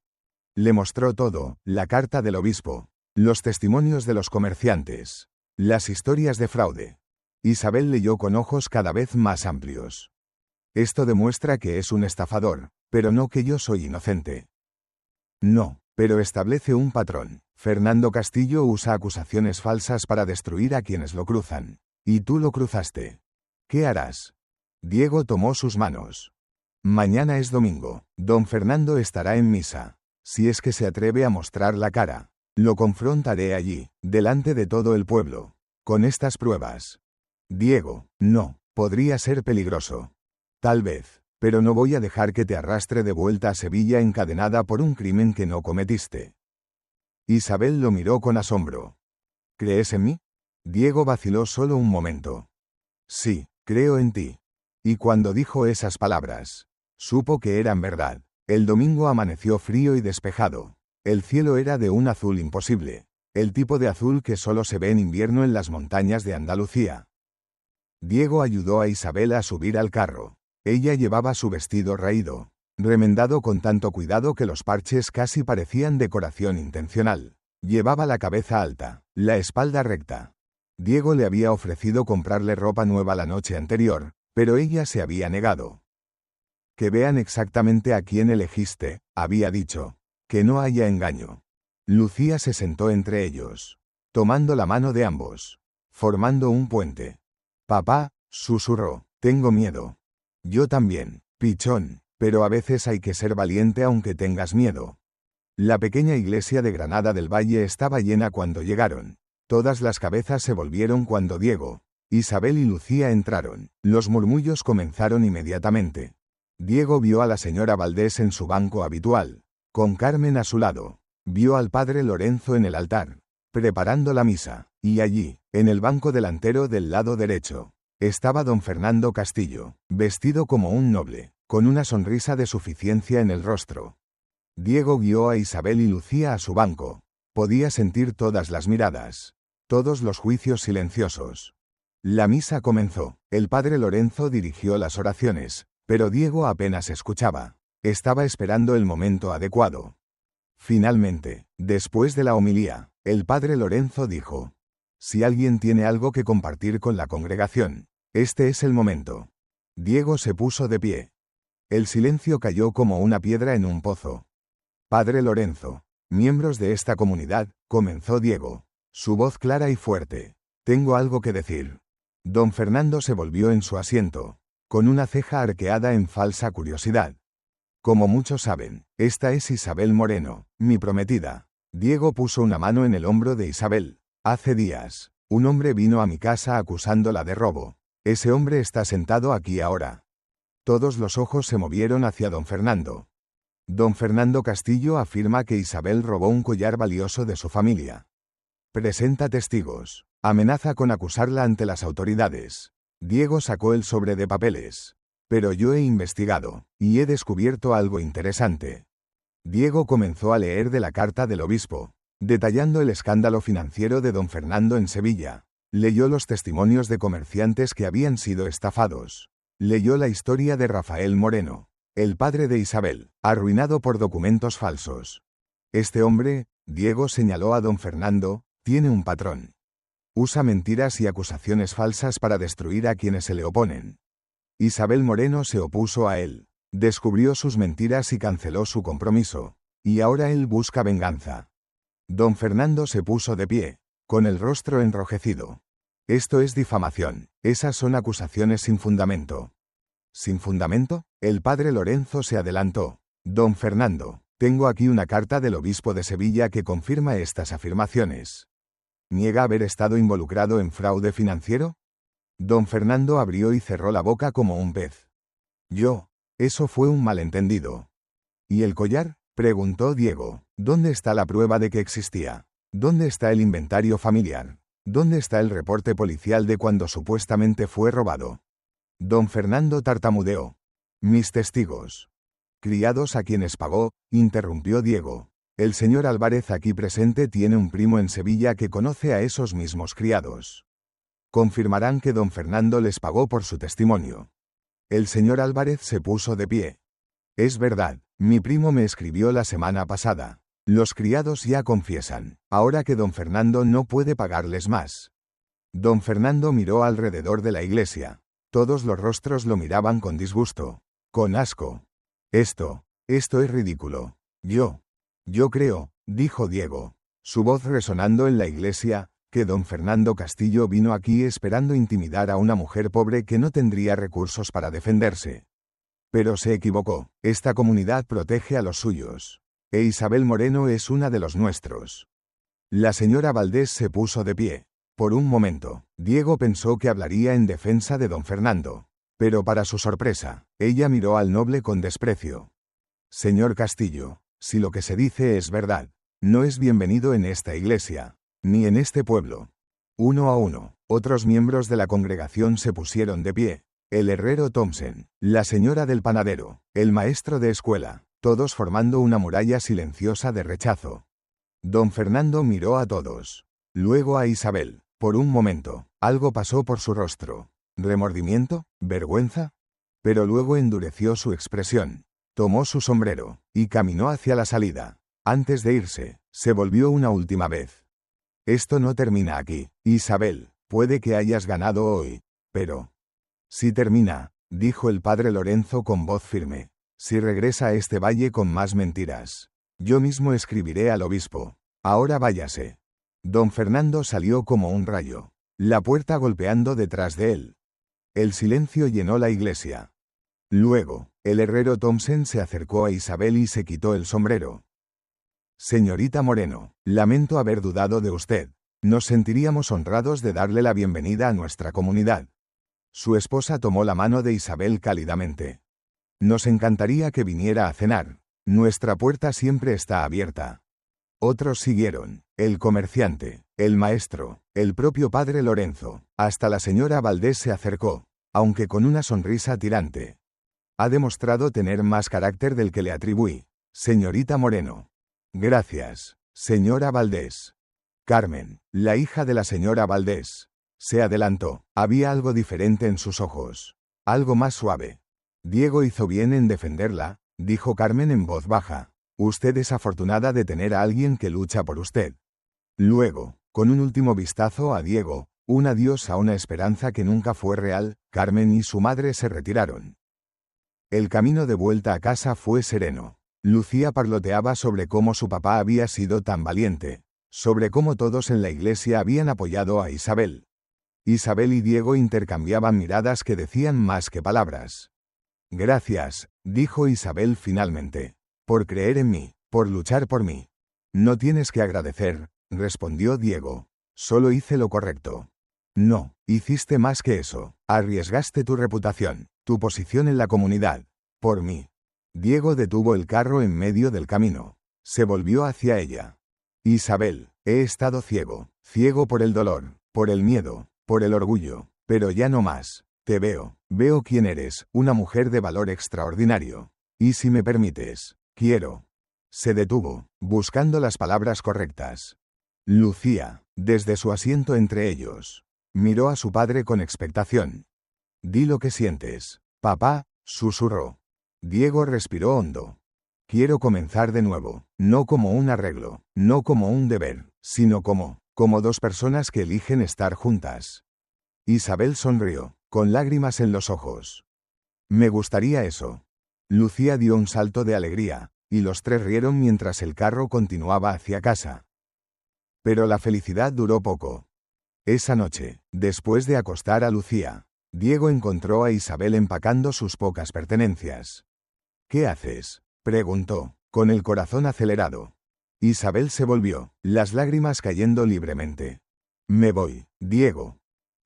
Le mostró todo, la carta del obispo, los testimonios de los comerciantes, las historias de fraude. Isabel leyó con ojos cada vez más amplios. Esto demuestra que es un estafador, pero no que yo soy inocente. No, pero establece un patrón. Fernando Castillo usa acusaciones falsas para destruir a quienes lo cruzan. Y tú lo cruzaste. ¿Qué harás? Diego tomó sus manos. Mañana es domingo. Don Fernando estará en misa. Si es que se atreve a mostrar la cara, lo confrontaré allí, delante de todo el pueblo, con estas pruebas. Diego, no, podría ser peligroso. Tal vez, pero no voy a dejar que te arrastre de vuelta a Sevilla encadenada por un crimen que no cometiste. Isabel lo miró con asombro. ¿Crees en mí? Diego vaciló solo un momento. Sí, creo en ti. Y cuando dijo esas palabras, supo que eran verdad. El domingo amaneció frío y despejado. El cielo era de un azul imposible, el tipo de azul que solo se ve en invierno en las montañas de Andalucía. Diego ayudó a Isabel a subir al carro. Ella llevaba su vestido raído, remendado con tanto cuidado que los parches casi parecían decoración intencional. Llevaba la cabeza alta, la espalda recta. Diego le había ofrecido comprarle ropa nueva la noche anterior, pero ella se había negado. Que vean exactamente a quién elegiste, había dicho. Que no haya engaño. Lucía se sentó entre ellos, tomando la mano de ambos, formando un puente. Papá, susurró, tengo miedo. Yo también, pichón, pero a veces hay que ser valiente aunque tengas miedo. La pequeña iglesia de Granada del Valle estaba llena cuando llegaron. Todas las cabezas se volvieron cuando Diego, Isabel y Lucía entraron. Los murmullos comenzaron inmediatamente. Diego vio a la señora Valdés en su banco habitual, con Carmen a su lado. Vio al padre Lorenzo en el altar, preparando la misa, y allí, en el banco delantero del lado derecho, estaba don Fernando Castillo, vestido como un noble, con una sonrisa de suficiencia en el rostro. Diego guió a Isabel y Lucía a su banco. Podía sentir todas las miradas, todos los juicios silenciosos. La misa comenzó. El padre Lorenzo dirigió las oraciones, pero Diego apenas escuchaba. Estaba esperando el momento adecuado. Finalmente, después de la homilía, el padre Lorenzo dijo: «Si alguien tiene algo que compartir con la congregación, este es el momento». Diego se puso de pie. El silencio cayó como una piedra en un pozo. «Padre Lorenzo, miembros de esta comunidad», comenzó Diego, su voz clara y fuerte, «tengo algo que decir». Don Fernando se volvió en su asiento, con una ceja arqueada en falsa curiosidad. «Como muchos saben, esta es Isabel Moreno, mi prometida». Diego puso una mano en el hombro de Isabel. «Hace días, un hombre vino a mi casa acusándola de robo. Ese hombre está sentado aquí ahora». Todos los ojos se movieron hacia don Fernando. Don Fernando Castillo afirma que Isabel robó un collar valioso de su familia. Presenta testigos. Amenaza con acusarla ante las autoridades. Diego sacó el sobre de papeles. «Pero yo he investigado, y he descubierto algo interesante». Diego comenzó a leer de la carta del obispo, detallando el escándalo financiero de don Fernando en Sevilla. Leyó los testimonios de comerciantes que habían sido estafados. Leyó la historia de Rafael Moreno, el padre de Isabel, arruinado por documentos falsos. «Este hombre», Diego señaló a don Fernando, «tiene un patrón. Usa mentiras y acusaciones falsas para destruir a quienes se le oponen». Isabel Moreno se opuso a él, descubrió sus mentiras y canceló su compromiso, y ahora él busca venganza. Don Fernando se puso de pie, con el rostro enrojecido. «Esto es difamación, esas son acusaciones sin fundamento». «¿Sin fundamento?». El padre Lorenzo se adelantó. «Don Fernando, tengo aquí una carta del obispo de Sevilla que confirma estas afirmaciones». «¿Niega haber estado involucrado en fraude financiero?». Don Fernando abrió y cerró la boca como un pez. «Eso fue un malentendido». «¿Y el collar?», preguntó Diego. «¿Dónde está la prueba de que existía? ¿Dónde está el inventario familiar? ¿Dónde está el reporte policial de cuando supuestamente fue robado?». Don Fernando tartamudeó. «Mis testigos». «Criados a quienes pagó», interrumpió Diego. «El señor Álvarez aquí presente tiene un primo en Sevilla que conoce a esos mismos criados. Confirmarán que don Fernando les pagó por su testimonio». El señor Álvarez se puso de pie. «Es verdad, mi primo me escribió la semana pasada. Los criados ya confiesan, ahora que don Fernando no puede pagarles más». Don Fernando miró alrededor de la iglesia. Todos los rostros lo miraban con disgusto, con asco. Esto es ridículo. Yo creo», dijo Diego, su voz resonando en la iglesia, «que don Fernando Castillo vino aquí esperando intimidar a una mujer pobre que no tendría recursos para defenderse. Pero se equivocó. Esta comunidad protege a los suyos. E Isabel Moreno es una de los nuestros». La señora Valdés se puso de pie. Por un momento, Diego pensó que hablaría en defensa de don Fernando. Pero para su sorpresa, ella miró al noble con desprecio. «Señor Castillo, si lo que se dice es verdad, no es bienvenido en esta iglesia, ni en este pueblo». Uno a uno, otros miembros de la congregación se pusieron de pie. El herrero Thompson, la señora del panadero, el maestro de escuela, todos formando una muralla silenciosa de rechazo. Don Fernando miró a todos. Luego a Isabel. Por un momento, algo pasó por su rostro. ¿Remordimiento? ¿Vergüenza? Pero luego endureció su expresión. Tomó su sombrero, y caminó hacia la salida. Antes de irse, se volvió una última vez. «Esto no termina aquí, Isabel, puede que hayas ganado hoy, pero...». «Sí termina», dijo el padre Lorenzo con voz firme. «Si regresa a este valle con más mentiras, yo mismo escribiré al obispo. Ahora váyase». Don Fernando salió como un rayo, la puerta golpeando detrás de él. El silencio llenó la iglesia. Luego, el herrero Thompson se acercó a Isabel y se quitó el sombrero. «Señorita Moreno, lamento haber dudado de usted. Nos sentiríamos honrados de darle la bienvenida a nuestra comunidad. Su esposa tomó la mano de Isabel cálidamente. Nos encantaría que viniera a cenar. Nuestra puerta siempre está abierta. Otros siguieron: el comerciante, el maestro, el propio padre Lorenzo. Hasta la señora Valdés se acercó, aunque con una sonrisa tirante. Ha demostrado tener más carácter del que le atribuí, señorita Moreno. Gracias, señora Valdés. Carmen, la hija de la señora Valdés, se adelantó. Había algo diferente en sus ojos, algo más suave. Diego hizo bien en defenderla, dijo Carmen en voz baja. Usted es afortunada de tener a alguien que lucha por usted. Luego, con un último vistazo a Diego, un adiós a una esperanza que nunca fue real, Carmen y su madre se retiraron. El camino de vuelta a casa fue sereno. Lucía parloteaba sobre cómo su papá había sido tan valiente, sobre cómo todos en la iglesia habían apoyado a Isabel. Isabel y Diego intercambiaban miradas que decían más que palabras. Gracias, dijo Isabel finalmente, por creer en mí, por luchar por mí. No tienes que agradecer, respondió Diego. Solo hice lo correcto. No, hiciste más que eso. Arriesgaste tu reputación, tu posición en la comunidad, por mí. Diego detuvo el carro en medio del camino. Se volvió hacia ella. Isabel, he estado ciego, ciego por el dolor, por el miedo, por el orgullo, pero ya no más. Te veo quién eres, una mujer de valor extraordinario. Y si me permites, quiero. Se detuvo, buscando las palabras correctas. Lucía, desde su asiento entre ellos, miró a su padre con expectación. Di lo que sientes, papá, susurró. Diego respiró hondo. Quiero comenzar de nuevo, no como un arreglo, no como un deber, sino como dos personas que eligen estar juntas. Isabel sonrió, con lágrimas en los ojos. Me gustaría eso. Lucía dio un salto de alegría, y los tres rieron mientras el carro continuaba hacia casa. Pero la felicidad duró poco. Esa noche, después de acostar a Lucía, Diego encontró a Isabel empacando sus pocas pertenencias. ¿Qué haces?, preguntó, con el corazón acelerado. Isabel se volvió, las lágrimas cayendo libremente. Me voy, Diego.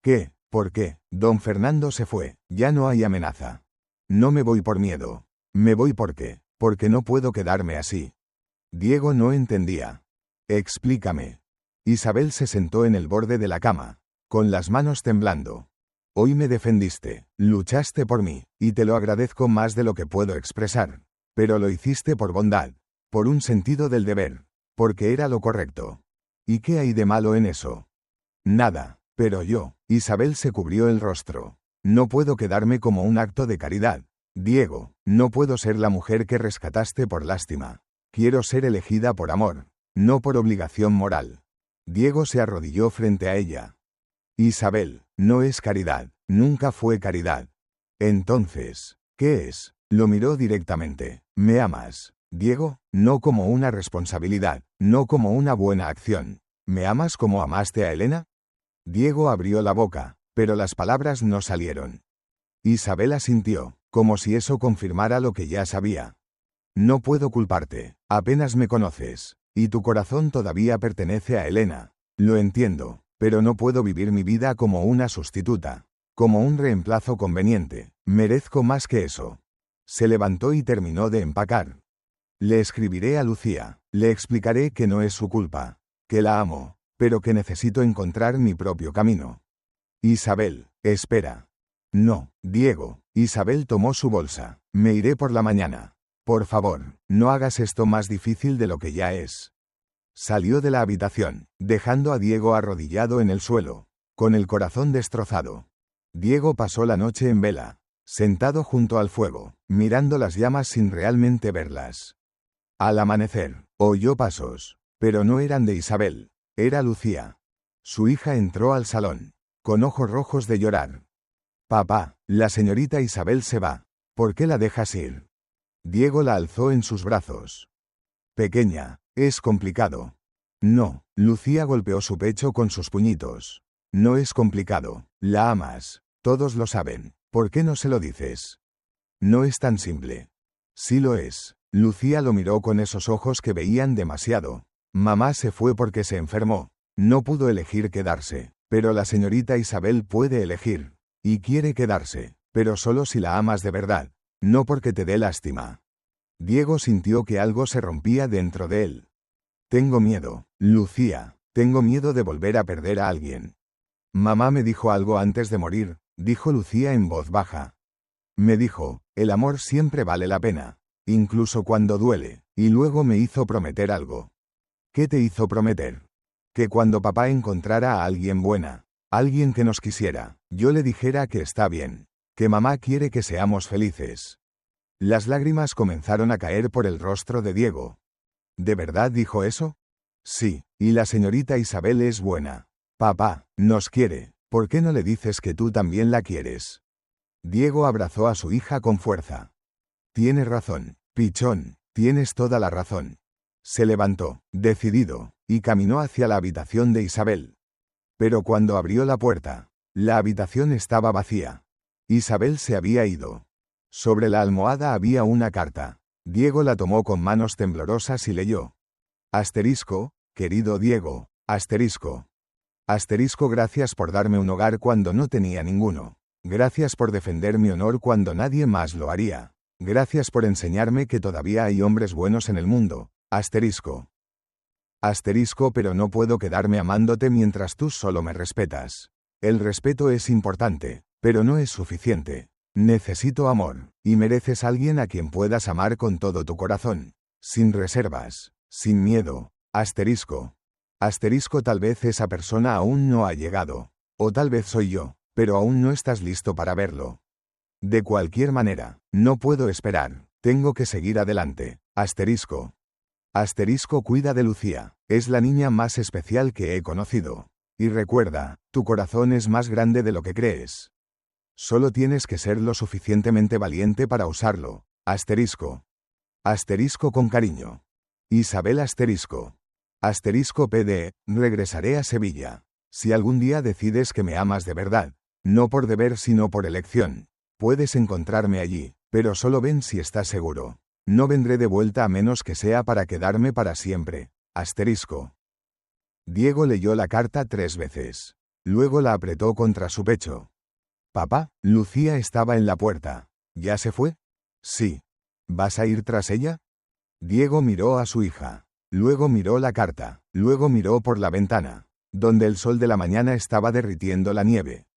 ¿Qué? ¿Por qué? Don Fernando se fue, ya no hay amenaza. No me voy por miedo. Me voy porque no puedo quedarme así. Diego no entendía. Explícame. Isabel se sentó en el borde de la cama, con las manos temblando. Hoy me defendiste, luchaste por mí, y te lo agradezco más de lo que puedo expresar. Pero lo hiciste por bondad, por un sentido del deber, porque era lo correcto. ¿Y qué hay de malo en eso? Nada, pero yo, Isabel se cubrió el rostro. No puedo quedarme como un acto de caridad. Diego, no puedo ser la mujer que rescataste por lástima. Quiero ser elegida por amor, no por obligación moral. Diego se arrodilló frente a ella. Isabel, no es caridad, nunca fue caridad. Entonces, ¿qué es? Lo miró directamente. ¿Me amas, Diego? No como una responsabilidad, no como una buena acción. ¿Me amas como amaste a Elena? Diego abrió la boca, pero las palabras no salieron. Isabel asintió, como si eso confirmara lo que ya sabía. No puedo culparte, apenas me conoces, y tu corazón todavía pertenece a Elena. Lo entiendo, pero no puedo vivir mi vida como una sustituta, como un reemplazo conveniente. Merezco más que eso. Se levantó y terminó de empacar. Le escribiré a Lucía, le explicaré que no es su culpa, que la amo, pero que necesito encontrar mi propio camino. Isabel, espera. No, Diego. Isabel tomó su bolsa. Me iré por la mañana. Por favor, no hagas esto más difícil de lo que ya es. Salió de la habitación, dejando a Diego arrodillado en el suelo, con el corazón destrozado. Diego pasó la noche en vela, sentado junto al fuego, mirando las llamas sin realmente verlas. Al amanecer, oyó pasos, pero no eran de Isabel, era Lucía. Su hija entró al salón, con ojos rojos de llorar. Papá, la señorita Isabel se va. ¿Por qué la dejas ir? Diego la alzó en sus brazos. Pequeña, es complicado. No, Lucía golpeó su pecho con sus puñitos. No es complicado, la amas, todos lo saben. ¿Por qué no se lo dices? No es tan simple. Sí lo es. Lucía lo miró con esos ojos que veían demasiado. Mamá se fue porque se enfermó. No pudo elegir quedarse, pero la señorita Isabel puede elegir. Y quiere quedarse, pero solo si la amas de verdad, no porque te dé lástima. Diego sintió que algo se rompía dentro de él. Tengo miedo, Lucía, tengo miedo de volver a perder a alguien. Mamá me dijo algo antes de morir, dijo Lucía en voz baja. Me dijo, el amor siempre vale la pena, incluso cuando duele, y luego me hizo prometer algo. ¿Qué te hizo prometer? Que cuando papá encontrara a alguien buena, alguien que nos quisiera, yo le dijera que está bien, que mamá quiere que seamos felices. Las lágrimas comenzaron a caer por el rostro de Diego. ¿De verdad dijo eso? Sí, y la señorita Isabel es buena. Papá, nos quiere, ¿por qué no le dices que tú también la quieres? Diego abrazó a su hija con fuerza. Tienes razón, pichón, tienes toda la razón. Se levantó, decidido, y caminó hacia la habitación de Isabel. Pero cuando abrió la puerta, la habitación estaba vacía. Isabel se había ido. Sobre la almohada había una carta. Diego la tomó con manos temblorosas y leyó. Asterisco, querido Diego, asterisco. Asterisco, gracias por darme un hogar cuando no tenía ninguno. Gracias por defender mi honor cuando nadie más lo haría. Gracias por enseñarme que todavía hay hombres buenos en el mundo. Asterisco. Asterisco, pero no puedo quedarme amándote mientras tú solo me respetas. El respeto es importante, pero no es suficiente. Necesito amor, y mereces a alguien a quien puedas amar con todo tu corazón. Sin reservas, sin miedo. Asterisco. Asterisco, tal vez esa persona aún no ha llegado. O tal vez soy yo, pero aún no estás listo para verlo. De cualquier manera, no puedo esperar. Tengo que seguir adelante. Asterisco. Asterisco, cuida de Lucía. Es la niña más especial que he conocido. Y recuerda, tu corazón es más grande de lo que crees. Solo tienes que ser lo suficientemente valiente para usarlo. Asterisco. Asterisco, con cariño. Isabel asterisco. Asterisco PD, regresaré a Sevilla. Si algún día decides que me amas de verdad, no por deber sino por elección, puedes encontrarme allí, pero solo ven si estás seguro. No vendré de vuelta a menos que sea para quedarme para siempre. Asterisco. Diego leyó la carta 3 veces. Luego la apretó contra su pecho. Papá, Lucía estaba en la puerta. ¿Ya se fue? Sí. ¿Vas a ir tras ella? Diego miró a su hija. Luego miró la carta. Luego miró por la ventana, donde el sol de la mañana estaba derritiendo la nieve.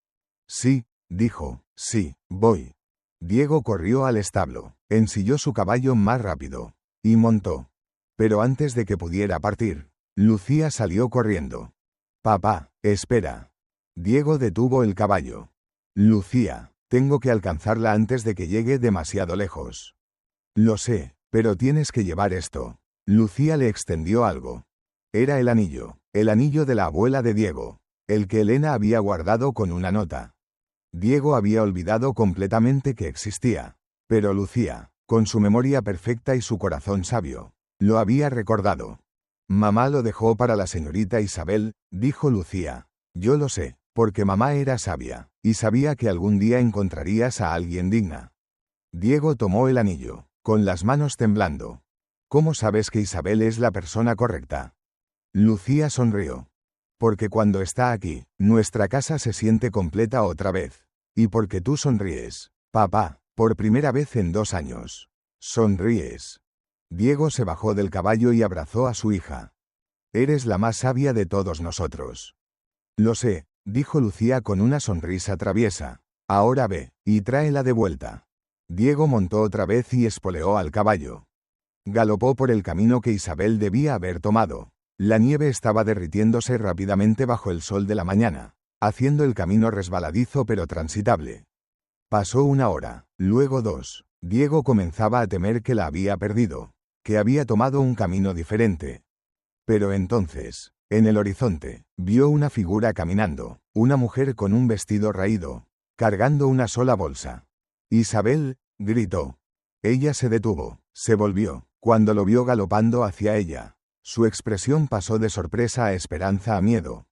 Sí, dijo, sí, voy. Diego corrió al establo, ensilló su caballo más rápido, y montó. Pero antes de que pudiera partir, Lucía salió corriendo. Papá, espera. Diego detuvo el caballo. Lucía, tengo que alcanzarla antes de que llegue demasiado lejos. Lo sé, pero tienes que llevar esto. Lucía le extendió algo. Era el anillo de la abuela de Diego, el que Elena había guardado con una nota. Diego había olvidado completamente que existía, pero Lucía, con su memoria perfecta y su corazón sabio, lo había recordado. Mamá lo dejó para la señorita Isabel, dijo Lucía. Yo lo sé, porque mamá era sabia, y sabía que algún día encontrarías a alguien digna. Diego tomó el anillo, con las manos temblando. ¿Cómo sabes que Isabel es la persona correcta? Lucía sonrió. Porque cuando está aquí, nuestra casa se siente completa otra vez. Y porque tú sonríes, papá, por primera vez en 2 años. Sonríes. Diego se bajó del caballo y abrazó a su hija. Eres la más sabia de todos nosotros. Lo sé, dijo Lucía con una sonrisa traviesa. Ahora ve, y tráela de vuelta. Diego montó otra vez y espoleó al caballo. Galopó por el camino que Isabel debía haber tomado. La nieve estaba derritiéndose rápidamente bajo el sol de la mañana, haciendo el camino resbaladizo pero transitable. Pasó 1 hora, luego 2. Diego comenzaba a temer que la había perdido, que había tomado un camino diferente. Pero entonces, en el horizonte, vio una figura caminando, una mujer con un vestido raído, cargando una sola bolsa. Isabel, gritó. Ella se detuvo, se volvió, cuando lo vio galopando hacia ella. Su expresión pasó de sorpresa a esperanza a miedo.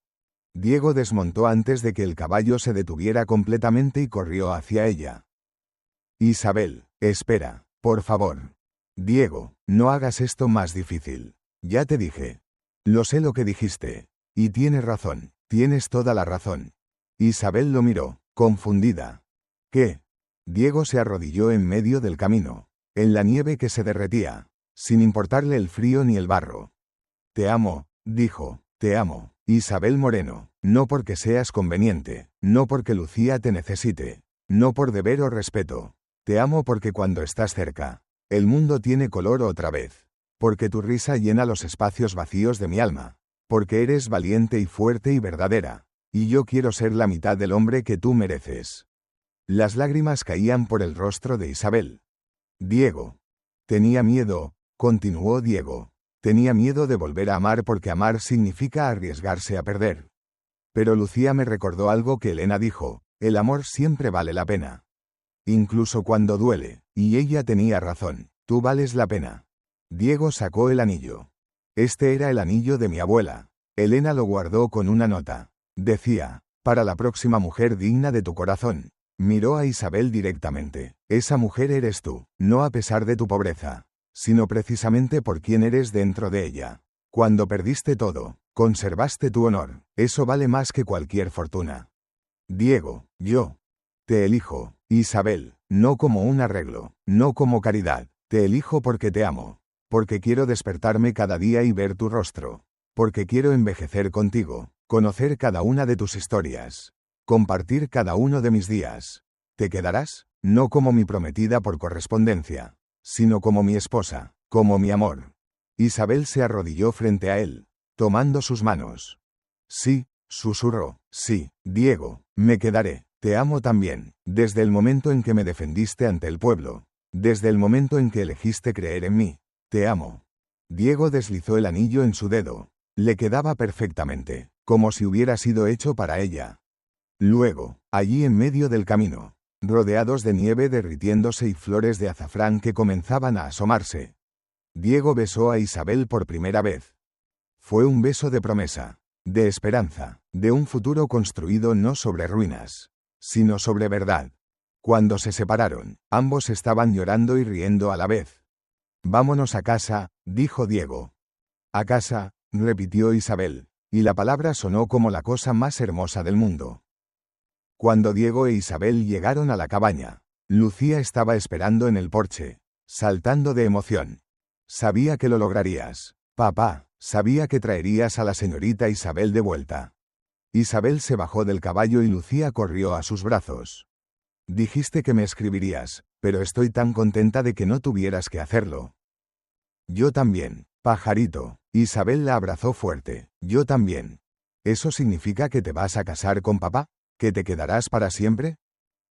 Diego desmontó antes de que el caballo se detuviera completamente y corrió hacia ella. Isabel, espera, por favor. Diego, no hagas esto más difícil. Ya te dije. Lo sé lo que dijiste. Y tienes razón, tienes toda la razón. Isabel lo miró, confundida. ¿Qué? Diego se arrodilló en medio del camino, en la nieve que se derretía, sin importarle el frío ni el barro. Te amo, dijo, te amo, Isabel Moreno, no porque seas conveniente, no porque Lucía te necesite, no por deber o respeto. Te amo porque cuando estás cerca, el mundo tiene color otra vez. Porque tu risa llena los espacios vacíos de mi alma. Porque eres valiente y fuerte y verdadera. Y yo quiero ser la mitad del hombre que tú mereces. Las lágrimas caían por el rostro de Isabel. Diego. Tenía miedo, continuó Diego. Tenía miedo de volver a amar porque amar significa arriesgarse a perder. Pero Lucía me recordó algo que Elena dijo, el amor siempre vale la pena. Incluso cuando duele, y ella tenía razón, tú vales la pena. Diego sacó el anillo. Este era el anillo de mi abuela. Elena lo guardó con una nota. Decía, para la próxima mujer digna de tu corazón. Miró a Isabel directamente. Esa mujer eres tú, no a pesar de tu pobreza, sino precisamente por quien eres dentro de ella. Cuando perdiste todo, conservaste tu honor. Eso vale más que cualquier fortuna. Diego, yo te elijo, Isabel, no como un arreglo, no como caridad. Te elijo porque te amo. Porque quiero despertarme cada día y ver tu rostro. Porque quiero envejecer contigo, conocer cada una de tus historias. Compartir cada uno de mis días. ¿Te quedarás? No como mi prometida por correspondencia, sino como mi esposa, como mi amor. Isabel se arrodilló frente a él, tomando sus manos. Sí, susurró, sí, Diego, me quedaré, te amo también, desde el momento en que me defendiste ante el pueblo, desde el momento en que elegiste creer en mí, te amo. Diego deslizó el anillo en su dedo, le quedaba perfectamente, como si hubiera sido hecho para ella. Luego, allí en medio del camino, rodeados de nieve derritiéndose y flores de azafrán que comenzaban a asomarse, Diego besó a Isabel por primera vez. Fue un beso de promesa, de esperanza, de un futuro construido no sobre ruinas, sino sobre verdad. Cuando se separaron, ambos estaban llorando y riendo a la vez. Vámonos a casa, dijo Diego. A casa, repitió Isabel, y la palabra sonó como la cosa más hermosa del mundo. Cuando Diego e Isabel llegaron a la cabaña, Lucía estaba esperando en el porche, saltando de emoción. Sabía que lo lograrías, papá, sabía que traerías a la señorita Isabel de vuelta. Isabel se bajó del caballo y Lucía corrió a sus brazos. Dijiste que me escribirías, pero estoy tan contenta de que no tuvieras que hacerlo. Yo también, pajarito. Isabel la abrazó fuerte. Yo también. ¿Eso significa que te vas a casar con papá? ¿Que te quedarás para siempre?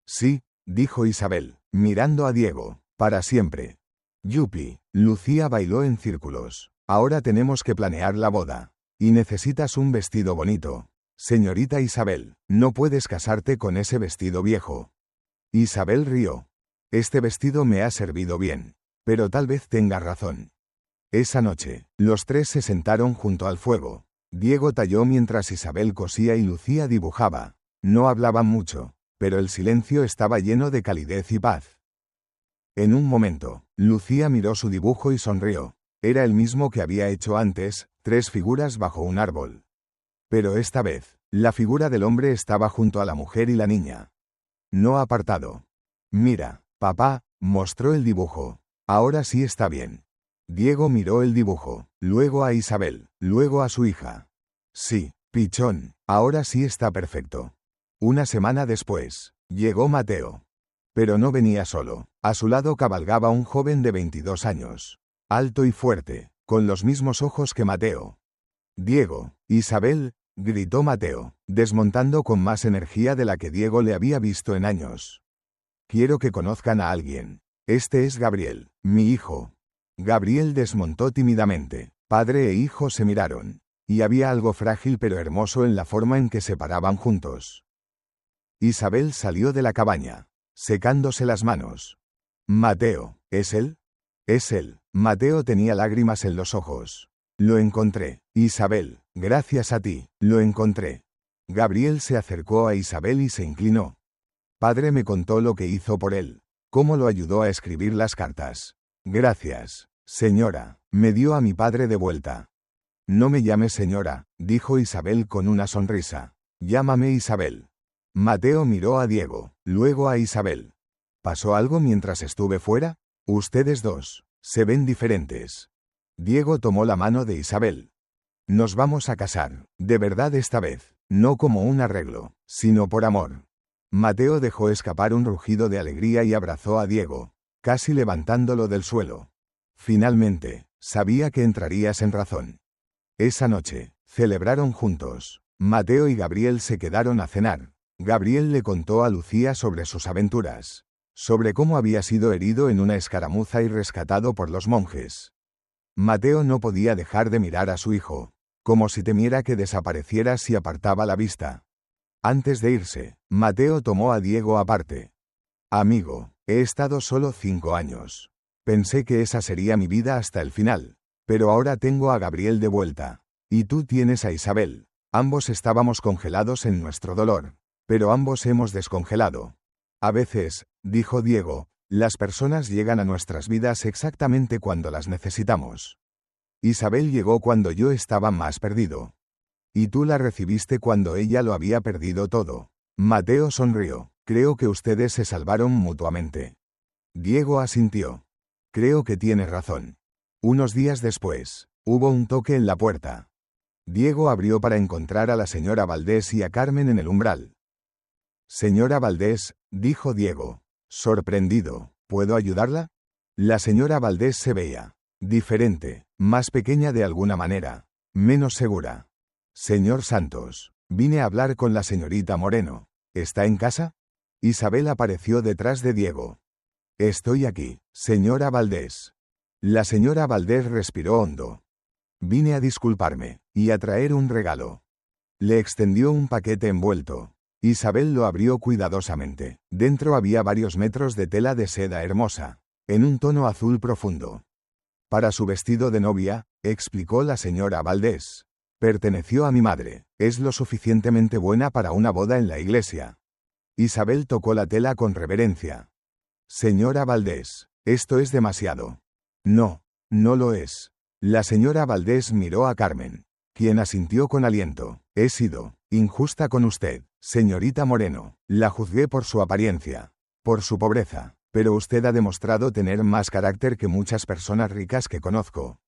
Sí, dijo Isabel, mirando a Diego, para siempre. Yupi, Lucía bailó en círculos. Ahora tenemos que planear la boda. Y necesitas un vestido bonito. Señorita Isabel, no puedes casarte con ese vestido viejo. Isabel rió. Este vestido me ha servido bien. Pero tal vez tengas razón. Esa noche, los tres se sentaron junto al fuego. Diego talló mientras Isabel cosía y Lucía dibujaba. No hablaban mucho, pero el silencio estaba lleno de calidez y paz. En un momento, Lucía miró su dibujo y sonrió. Era el mismo que había hecho antes, 3 figuras bajo un árbol. Pero esta vez, la figura del hombre estaba junto a la mujer y la niña. No apartado. Mira, papá, mostró el dibujo. Ahora sí está bien. Diego miró el dibujo, luego a Isabel, luego a su hija. Sí, pichón, ahora sí está perfecto. Una semana después, llegó Mateo. Pero no venía solo. A su lado cabalgaba un joven de 22 años. Alto y fuerte, con los mismos ojos que Mateo. Diego, Isabel, gritó Mateo, desmontando con más energía de la que Diego le había visto en años. Quiero que conozcan a alguien. Este es Gabriel, mi hijo. Gabriel desmontó tímidamente. Padre e hijo se miraron. Y había algo frágil pero hermoso en la forma en que se paraban juntos. Isabel salió de la cabaña, secándose las manos. Mateo, ¿es él? Es él. Mateo tenía lágrimas en los ojos. Lo encontré. Isabel, gracias a ti, lo encontré. Gabriel se acercó a Isabel y se inclinó. Padre me contó lo que hizo por él, cómo lo ayudó a escribir las cartas. Gracias, señora, me dio a mi padre de vuelta. No me llames señora, dijo Isabel con una sonrisa. Llámame Isabel. Mateo miró a Diego, luego a Isabel. ¿Pasó algo mientras estuve fuera? Ustedes dos se ven diferentes. Diego tomó la mano de Isabel. Nos vamos a casar, de verdad esta vez, no como un arreglo, sino por amor. Mateo dejó escapar un rugido de alegría y abrazó a Diego, casi levantándolo del suelo. Finalmente, sabía que entrarías en razón. Esa noche, celebraron juntos. Mateo y Gabriel se quedaron a cenar. Gabriel le contó a Lucía sobre sus aventuras, sobre cómo había sido herido en una escaramuza y rescatado por los monjes. Mateo no podía dejar de mirar a su hijo, como si temiera que desapareciera si apartaba la vista. Antes de irse, Mateo tomó a Diego aparte. Amigo, he estado solo 5 años. Pensé que esa sería mi vida hasta el final, pero ahora tengo a Gabriel de vuelta. Y tú tienes a Isabel. Ambos estábamos congelados en nuestro dolor, pero ambos hemos descongelado. A veces, dijo Diego, las personas llegan a nuestras vidas exactamente cuando las necesitamos. Isabel llegó cuando yo estaba más perdido. Y tú la recibiste cuando ella lo había perdido todo. Mateo sonrió. Creo que ustedes se salvaron mutuamente. Diego asintió. Creo que tienes razón. Unos días después, hubo un toque en la puerta. Diego abrió para encontrar a la señora Valdés y a Carmen en el umbral. Señora Valdés, dijo Diego, sorprendido, ¿puedo ayudarla? La señora Valdés se veía diferente, más pequeña de alguna manera, menos segura. Señor Santos, vine a hablar con la señorita Moreno. ¿Está en casa? Isabel apareció detrás de Diego. Estoy aquí, señora Valdés. La señora Valdés respiró hondo. Vine a disculparme y a traer un regalo. Le extendió un paquete envuelto. Isabel lo abrió cuidadosamente. Dentro había varios metros de tela de seda hermosa, en un tono azul profundo. Para su vestido de novia, explicó la señora Valdés. Perteneció a mi madre. Es lo suficientemente buena para una boda en la iglesia. Isabel tocó la tela con reverencia. Señora Valdés, esto es demasiado. No, no lo es. La señora Valdés miró a Carmen, quien asintió con aliento. He sido injusta con usted, señorita Moreno. La juzgué por su apariencia, por su pobreza, pero usted ha demostrado tener más carácter que muchas personas ricas que conozco.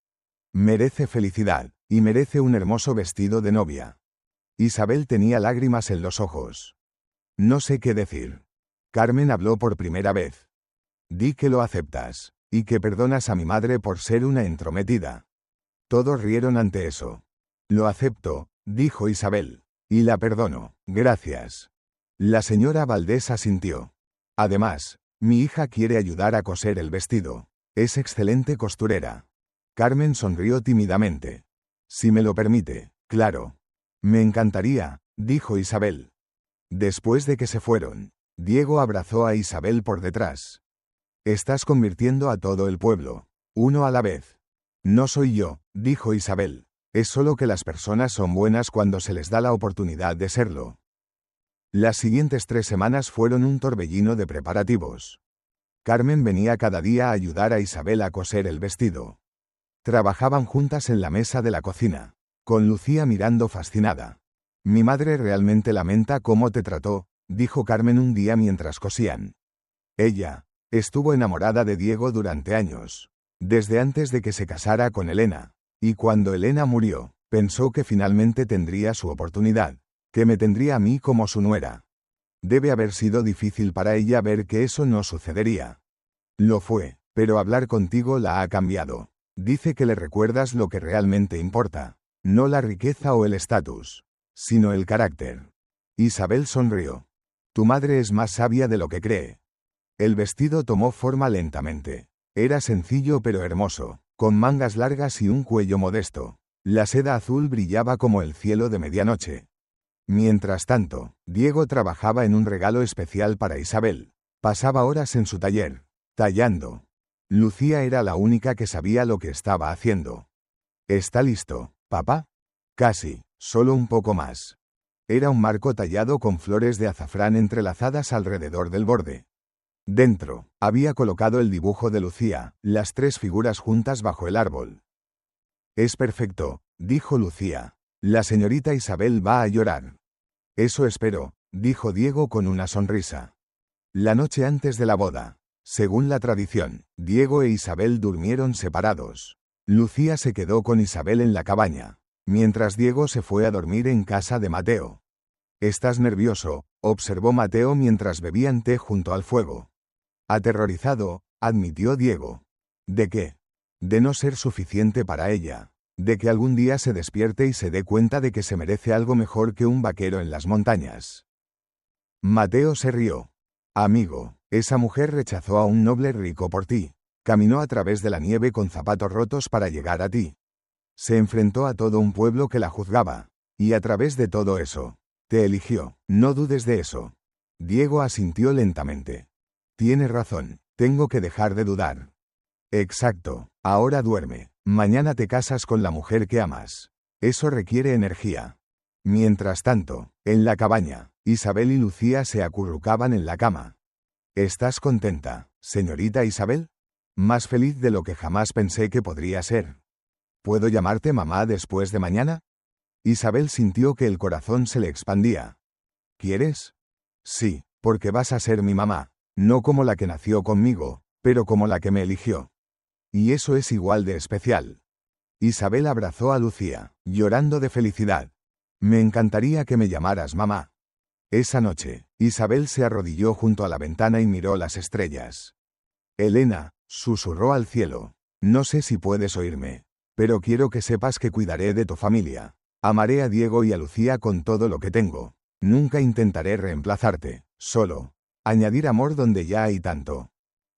Merece felicidad, y merece un hermoso vestido de novia. Isabel tenía lágrimas en los ojos. No sé qué decir. Carmen habló por primera vez. Di que lo aceptas, y que perdonas a mi madre por ser una entrometida. Todos rieron ante eso. Lo acepto, dijo Isabel. Y la perdono, gracias. La señora Valdés asintió. Además, mi hija quiere ayudar a coser el vestido. Es excelente costurera. Carmen sonrió tímidamente. Si me lo permite, claro. Me encantaría, dijo Isabel. Después de que se fueron, Diego abrazó a Isabel por detrás. Estás convirtiendo a todo el pueblo, uno a la vez. No soy yo, dijo Isabel. Es solo que las personas son buenas cuando se les da la oportunidad de serlo. Las siguientes 3 semanas fueron un torbellino de preparativos. Carmen venía cada día a ayudar a Isabel a coser el vestido. Trabajaban juntas en la mesa de la cocina, con Lucía mirando fascinada. Mi madre realmente lamenta cómo te trató, dijo Carmen un día mientras cosían. Ella estuvo enamorada de Diego durante años, desde antes de que se casara con Elena, y cuando Elena murió, pensó que finalmente tendría su oportunidad, que me tendría a mí como su nuera. Debe haber sido difícil para ella ver que eso no sucedería. Lo fue, pero hablar contigo la ha cambiado. Dice que le recuerdas lo que realmente importa, no la riqueza o el estatus, sino el carácter. Isabel sonrió. Tu madre es más sabia de lo que cree. El vestido tomó forma lentamente. Era sencillo pero hermoso, con mangas largas y un cuello modesto. La seda azul brillaba como el cielo de medianoche. Mientras tanto, Diego trabajaba en un regalo especial para Isabel. Pasaba horas en su taller, tallando. Lucía era la única que sabía lo que estaba haciendo. ¿Está listo, papá? Casi, solo un poco más. Era un marco tallado con flores de azafrán entrelazadas alrededor del borde. Dentro, había colocado el dibujo de Lucía, las 3 figuras juntas bajo el árbol. Es perfecto, dijo Lucía. La señorita Isabel va a llorar. Eso espero, dijo Diego con una sonrisa. La noche antes de la boda. Según la tradición, Diego e Isabel durmieron separados. Lucía se quedó con Isabel en la cabaña, mientras Diego se fue a dormir en casa de Mateo. «¿Estás nervioso?», observó Mateo mientras bebían té junto al fuego. Aterrorizado, admitió Diego. ¿De qué? De no ser suficiente para ella. De que algún día se despierte y se dé cuenta de que se merece algo mejor que un vaquero en las montañas. Mateo se rió. Amigo, esa mujer rechazó a un noble rico por ti. Caminó a través de la nieve con zapatos rotos para llegar a ti. Se enfrentó a todo un pueblo que la juzgaba. Y a través de todo eso, te eligió. No dudes de eso. Diego asintió lentamente. Tienes razón, tengo que dejar de dudar. Exacto, ahora duerme. Mañana te casas con la mujer que amas. Eso requiere energía. Mientras tanto, en la cabaña, Isabel y Lucía se acurrucaban en la cama. ¿Estás contenta, señorita Isabel? Más feliz de lo que jamás pensé que podría ser. ¿Puedo llamarte mamá después de mañana? Isabel sintió que el corazón se le expandía. ¿Quieres? Sí, porque vas a ser mi mamá, no como la que nació conmigo, pero como la que me eligió. Y eso es igual de especial. Isabel abrazó a Lucía, llorando de felicidad. Me encantaría que me llamaras mamá. Esa noche, Isabel se arrodilló junto a la ventana y miró las estrellas. Elena, susurró al cielo. No sé si puedes oírme, pero quiero que sepas que cuidaré de tu familia. Amaré a Diego y a Lucía con todo lo que tengo. Nunca intentaré reemplazarte, solo añadir amor donde ya hay tanto.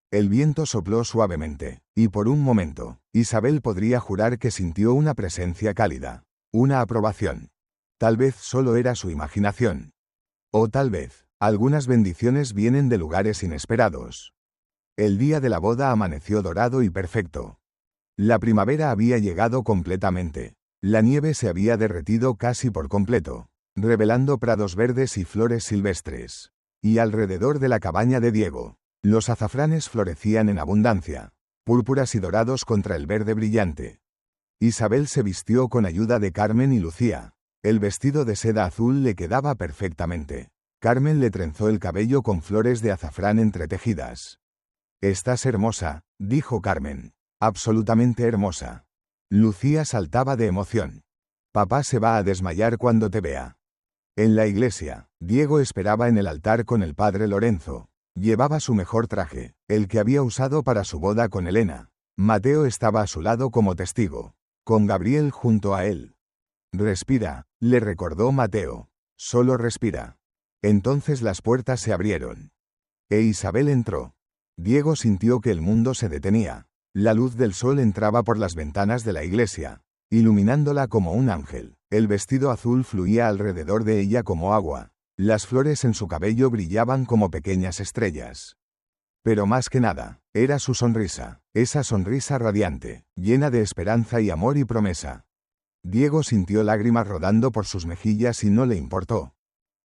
El viento sopló suavemente, y por un momento, Isabel podría jurar que sintió una presencia cálida, una aprobación. Tal vez solo era su imaginación. O tal vez, algunas bendiciones vienen de lugares inesperados. El día de la boda amaneció dorado y perfecto. La primavera había llegado completamente. La nieve se había derretido casi por completo, revelando prados verdes y flores silvestres. Y alrededor de la cabaña de Diego, los azafranes florecían en abundancia, púrpuras y dorados contra el verde brillante. Isabel se vistió con ayuda de Carmen y Lucía. El vestido de seda azul le quedaba perfectamente. Carmen le trenzó el cabello con flores de azafrán entretejidas. «Estás hermosa», dijo Carmen. «Absolutamente hermosa». Lucía saltaba de emoción. «Papá se va a desmayar cuando te vea». En la iglesia, Diego esperaba en el altar con el padre Lorenzo. Llevaba su mejor traje, el que había usado para su boda con Elena. Mateo estaba a su lado como testigo, con Gabriel junto a él. «Respira», le recordó Mateo. «Solo respira». Entonces las puertas se abrieron. E Isabel entró. Diego sintió que el mundo se detenía. La luz del sol entraba por las ventanas de la iglesia, iluminándola como un ángel. El vestido azul fluía alrededor de ella como agua. Las flores en su cabello brillaban como pequeñas estrellas. Pero más que nada, era su sonrisa, esa sonrisa radiante, llena de esperanza y amor y promesa. Diego sintió lágrimas rodando por sus mejillas y no le importó.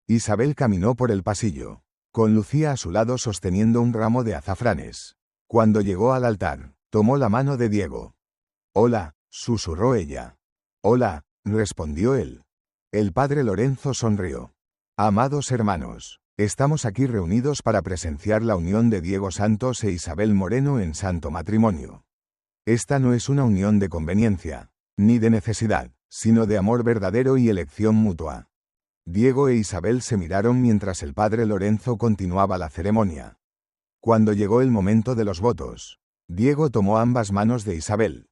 Isabel caminó por el pasillo, con Lucía a su lado sosteniendo un ramo de azafranes. Cuando llegó al altar, tomó la mano de Diego. «Hola», susurró ella. «Hola», respondió él. El padre Lorenzo sonrió. «Amados hermanos, estamos aquí reunidos para presenciar la unión de Diego Santos e Isabel Moreno en santo matrimonio. Esta no es una unión de conveniencia, ni de necesidad, sino de amor verdadero y elección mutua». Diego e Isabel se miraron mientras el padre Lorenzo continuaba la ceremonia. Cuando llegó el momento de los votos, Diego tomó ambas manos de Isabel.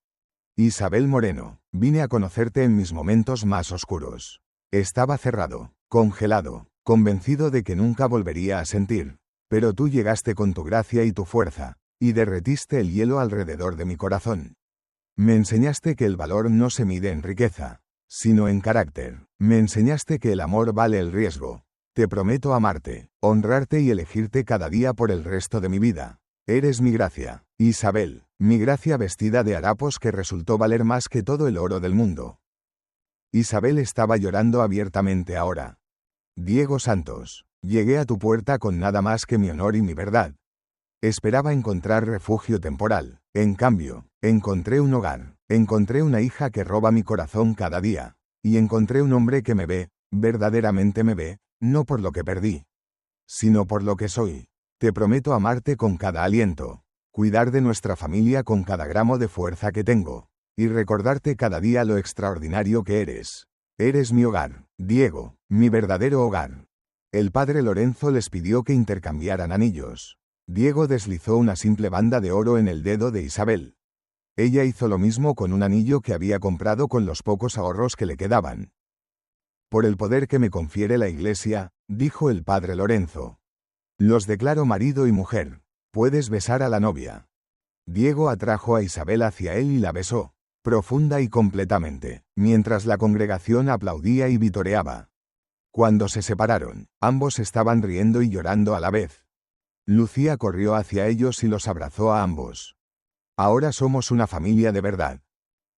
«Isabel Moreno, vine a conocerte en mis momentos más oscuros. Estaba cerrado, congelado, convencido de que nunca volvería a sentir, pero tú llegaste con tu gracia y tu fuerza, y derretiste el hielo alrededor de mi corazón. Me enseñaste que el valor no se mide en riqueza, sino en carácter. Me enseñaste que el amor vale el riesgo. Te prometo amarte, honrarte y elegirte cada día por el resto de mi vida. Eres mi gracia, Isabel, mi gracia vestida de harapos que resultó valer más que todo el oro del mundo». Isabel estaba llorando abiertamente ahora. «Diego Santos, llegué a tu puerta con nada más que mi honor y mi verdad. Esperaba encontrar refugio temporal. En cambio, encontré un hogar, Encontré una hija que roba mi corazón cada día. Y encontré un hombre que me ve, verdaderamente me ve, no por lo que perdí, sino por lo que soy. Te prometo amarte con cada aliento, cuidar de nuestra familia con cada gramo de fuerza que tengo, y recordarte cada día lo extraordinario que eres. Eres mi hogar, Diego, mi verdadero hogar. El padre Lorenzo les pidió que intercambiaran anillos. Diego deslizó una simple banda de oro en el dedo de Isabel. Ella hizo lo mismo con un anillo que había comprado con los pocos ahorros que le quedaban. Por el poder que me confiere la Iglesia, dijo el padre Lorenzo, los declaro marido y mujer. Puedes besar a la novia. Diego atrajo a Isabel hacia él y la besó, profunda y completamente, mientras la congregación aplaudía y vitoreaba. Cuando se separaron, ambos estaban riendo y llorando a la vez. Lucía corrió hacia ellos y los abrazó a ambos. Ahora somos una familia de verdad.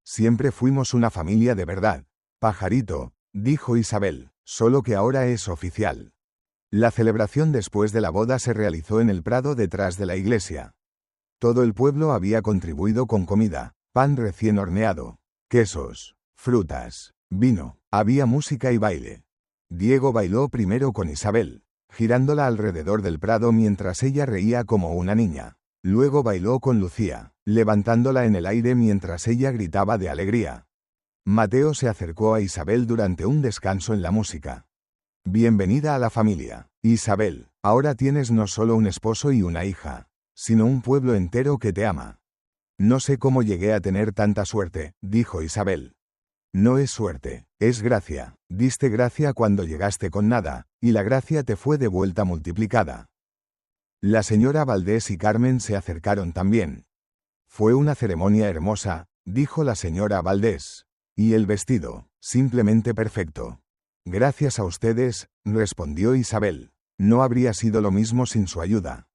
Siempre fuimos una familia de verdad, pajarito, dijo Isabel, solo que ahora es oficial. La celebración después de la boda se realizó en el prado detrás de la iglesia. Todo el pueblo había contribuido con comida, pan recién horneado, quesos, frutas, vino, había música y baile. Diego bailó primero con Isabel, girándola alrededor del prado mientras ella reía como una niña. Luego bailó con Lucía, levantándola en el aire mientras ella gritaba de alegría. Mateo se acercó a Isabel durante un descanso en la música. Bienvenida a la familia, Isabel, ahora tienes no solo un esposo y una hija, sino un pueblo entero que te ama. No sé cómo llegué a tener tanta suerte, dijo Isabel. No es suerte, es gracia. Diste gracia cuando llegaste con nada, y la gracia te fue de vuelta multiplicada. La señora Valdés y Carmen se acercaron también. Fue una ceremonia hermosa, dijo la señora Valdés. Y el vestido, simplemente perfecto. Gracias a ustedes, respondió Isabel. No habría sido lo mismo sin su ayuda.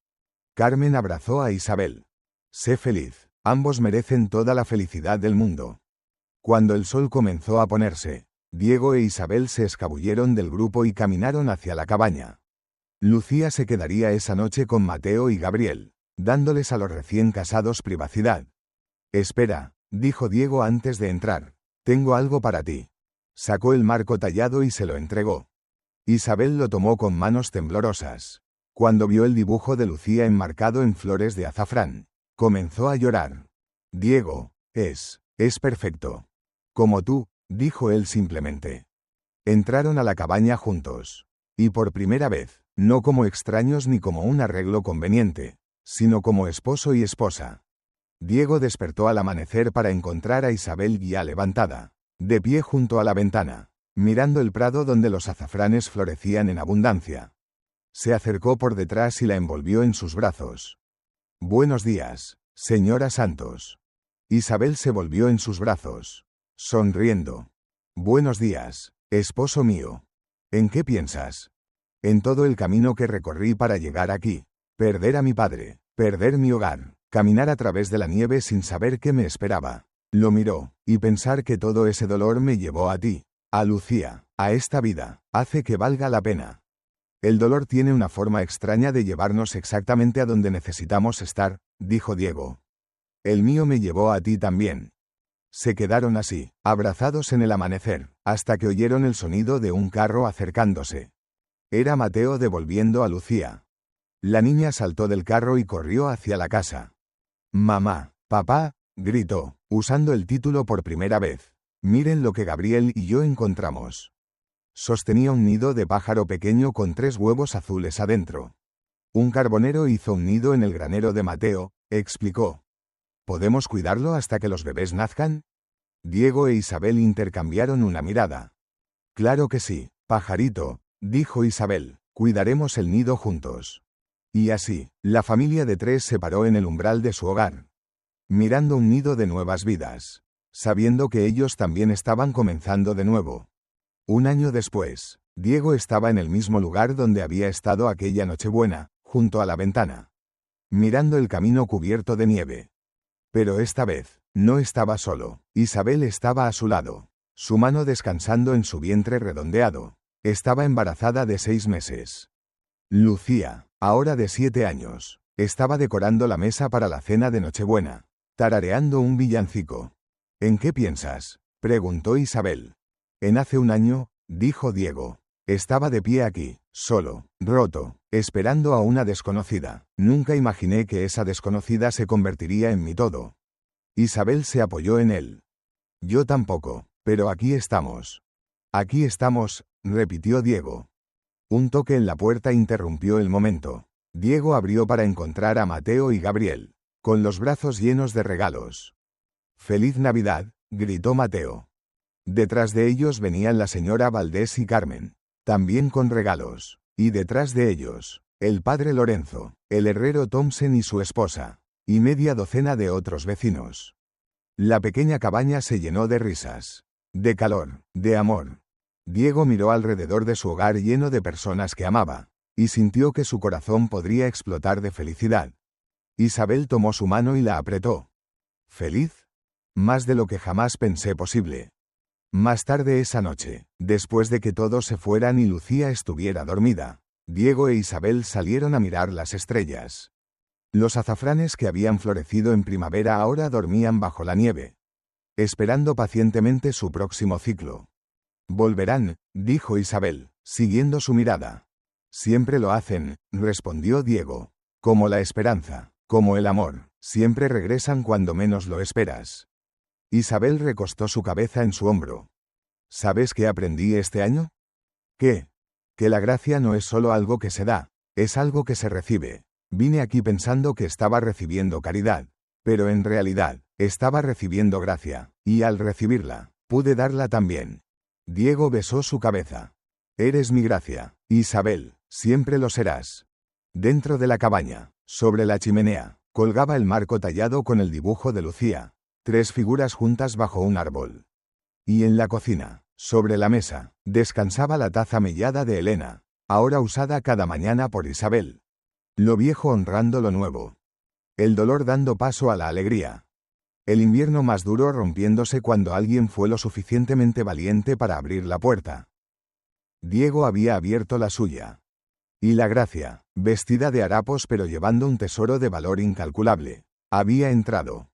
Carmen abrazó a Isabel. Sé feliz, ambos merecen toda la felicidad del mundo. Cuando el sol comenzó a ponerse, Diego e Isabel se escabulleron del grupo y caminaron hacia la cabaña. Lucía se quedaría esa noche con Mateo y Gabriel, dándoles a los recién casados privacidad. Espera, dijo Diego antes de entrar. Tengo algo para ti. Sacó el marco tallado y se lo entregó. Isabel lo tomó con manos temblorosas. Cuando vio el dibujo de Lucía enmarcado en flores de azafrán, comenzó a llorar. Diego, es perfecto. Como tú, dijo él simplemente. Entraron a la cabaña juntos. Y por primera vez, no como extraños ni como un arreglo conveniente, sino como esposo y esposa. Diego despertó al amanecer para encontrar a Isabel ya levantada, de pie junto a la ventana, mirando el prado donde los azafranes florecían en abundancia. Se acercó por detrás y la envolvió en sus brazos. Buenos días, señora Santos. Isabel se volvió en sus brazos, sonriendo. Buenos días, esposo mío. ¿En qué piensas? En todo el camino que recorrí para llegar aquí. Perder a mi padre, perder mi hogar, caminar a través de la nieve sin saber qué me esperaba. Lo miró, y pensar que todo ese dolor me llevó a ti, a Lucía, a esta vida, hace que valga la pena. El dolor tiene una forma extraña de llevarnos exactamente a donde necesitamos estar, dijo Diego. El mío me llevó a ti también. Se quedaron así, abrazados en el amanecer, hasta que oyeron el sonido de un carro acercándose. Era Mateo devolviendo a Lucía. La niña saltó del carro y corrió hacia la casa. Mamá, papá, gritó, usando el título por primera vez. Miren lo que Gabriel y yo encontramos. Sostenía un nido de pájaro pequeño con 3 huevos azules adentro. Un carbonero hizo un nido en el granero de Mateo, explicó. ¿Podemos cuidarlo hasta que los bebés nazcan? Diego e Isabel intercambiaron una mirada. Claro que sí, pajarito, dijo Isabel, cuidaremos el nido juntos. Y así, la familia de 3 se paró en el umbral de su hogar, mirando un nido de nuevas vidas, sabiendo que ellos también estaban comenzando de nuevo. Un año después, Diego estaba en el mismo lugar donde había estado aquella Nochebuena, junto a la ventana, mirando el camino cubierto de nieve. Pero esta vez, no estaba solo. Isabel estaba a su lado, su mano descansando en su vientre redondeado. Estaba embarazada de 6 meses. Lucía, ahora de 7 años, estaba decorando la mesa para la cena de Nochebuena, tarareando un villancico. ¿En qué piensas?, preguntó Isabel. En hace un año, dijo Diego. Estaba de pie aquí, solo, roto, esperando a una desconocida. Nunca imaginé que esa desconocida se convertiría en mi todo. Isabel se apoyó en él. Yo tampoco, pero aquí estamos. Aquí estamos, repitió Diego. Un toque en la puerta interrumpió el momento. Diego abrió para encontrar a Mateo y Gabriel, con los brazos llenos de regalos. ¡Feliz Navidad!, gritó Mateo. Detrás de ellos venían la señora Valdés y Carmen, también con regalos, y detrás de ellos, el padre Lorenzo, el herrero Thompson y su esposa, y media docena de otros vecinos. La pequeña cabaña se llenó de risas, de calor, de amor. Diego miró alrededor de su hogar lleno de personas que amaba, y sintió que su corazón podría explotar de felicidad. Isabel tomó su mano y la apretó. ¿Feliz? Más de lo que jamás pensé posible. Más tarde esa noche, después de que todos se fueran y Lucía estuviera dormida, Diego e Isabel salieron a mirar las estrellas. Los azafranes que habían florecido en primavera ahora dormían bajo la nieve, esperando pacientemente su próximo ciclo. Volverán, dijo Isabel, siguiendo su mirada. Siempre lo hacen, respondió Diego. Como la esperanza, como el amor, siempre regresan cuando menos lo esperas. Isabel recostó su cabeza en su hombro. ¿Sabes qué aprendí este año? ¿Qué? Que la gracia no es solo algo que se da, es algo que se recibe. Vine aquí pensando que estaba recibiendo caridad, pero en realidad, estaba recibiendo gracia, y al recibirla, pude darla también. Diego besó su cabeza. Eres mi gracia, Isabel, siempre lo serás. Dentro de la cabaña, sobre la chimenea, colgaba el marco tallado con el dibujo de Lucía, 3 figuras juntas bajo un árbol. Y en la cocina, sobre la mesa, descansaba la taza mellada de Elena, ahora usada cada mañana por Isabel. Lo viejo honrando lo nuevo. El dolor dando paso a la alegría. El invierno más duro rompiéndose cuando alguien fue lo suficientemente valiente para abrir la puerta. Diego había abierto la suya. Y la gracia, vestida de harapos pero llevando un tesoro de valor incalculable, había entrado.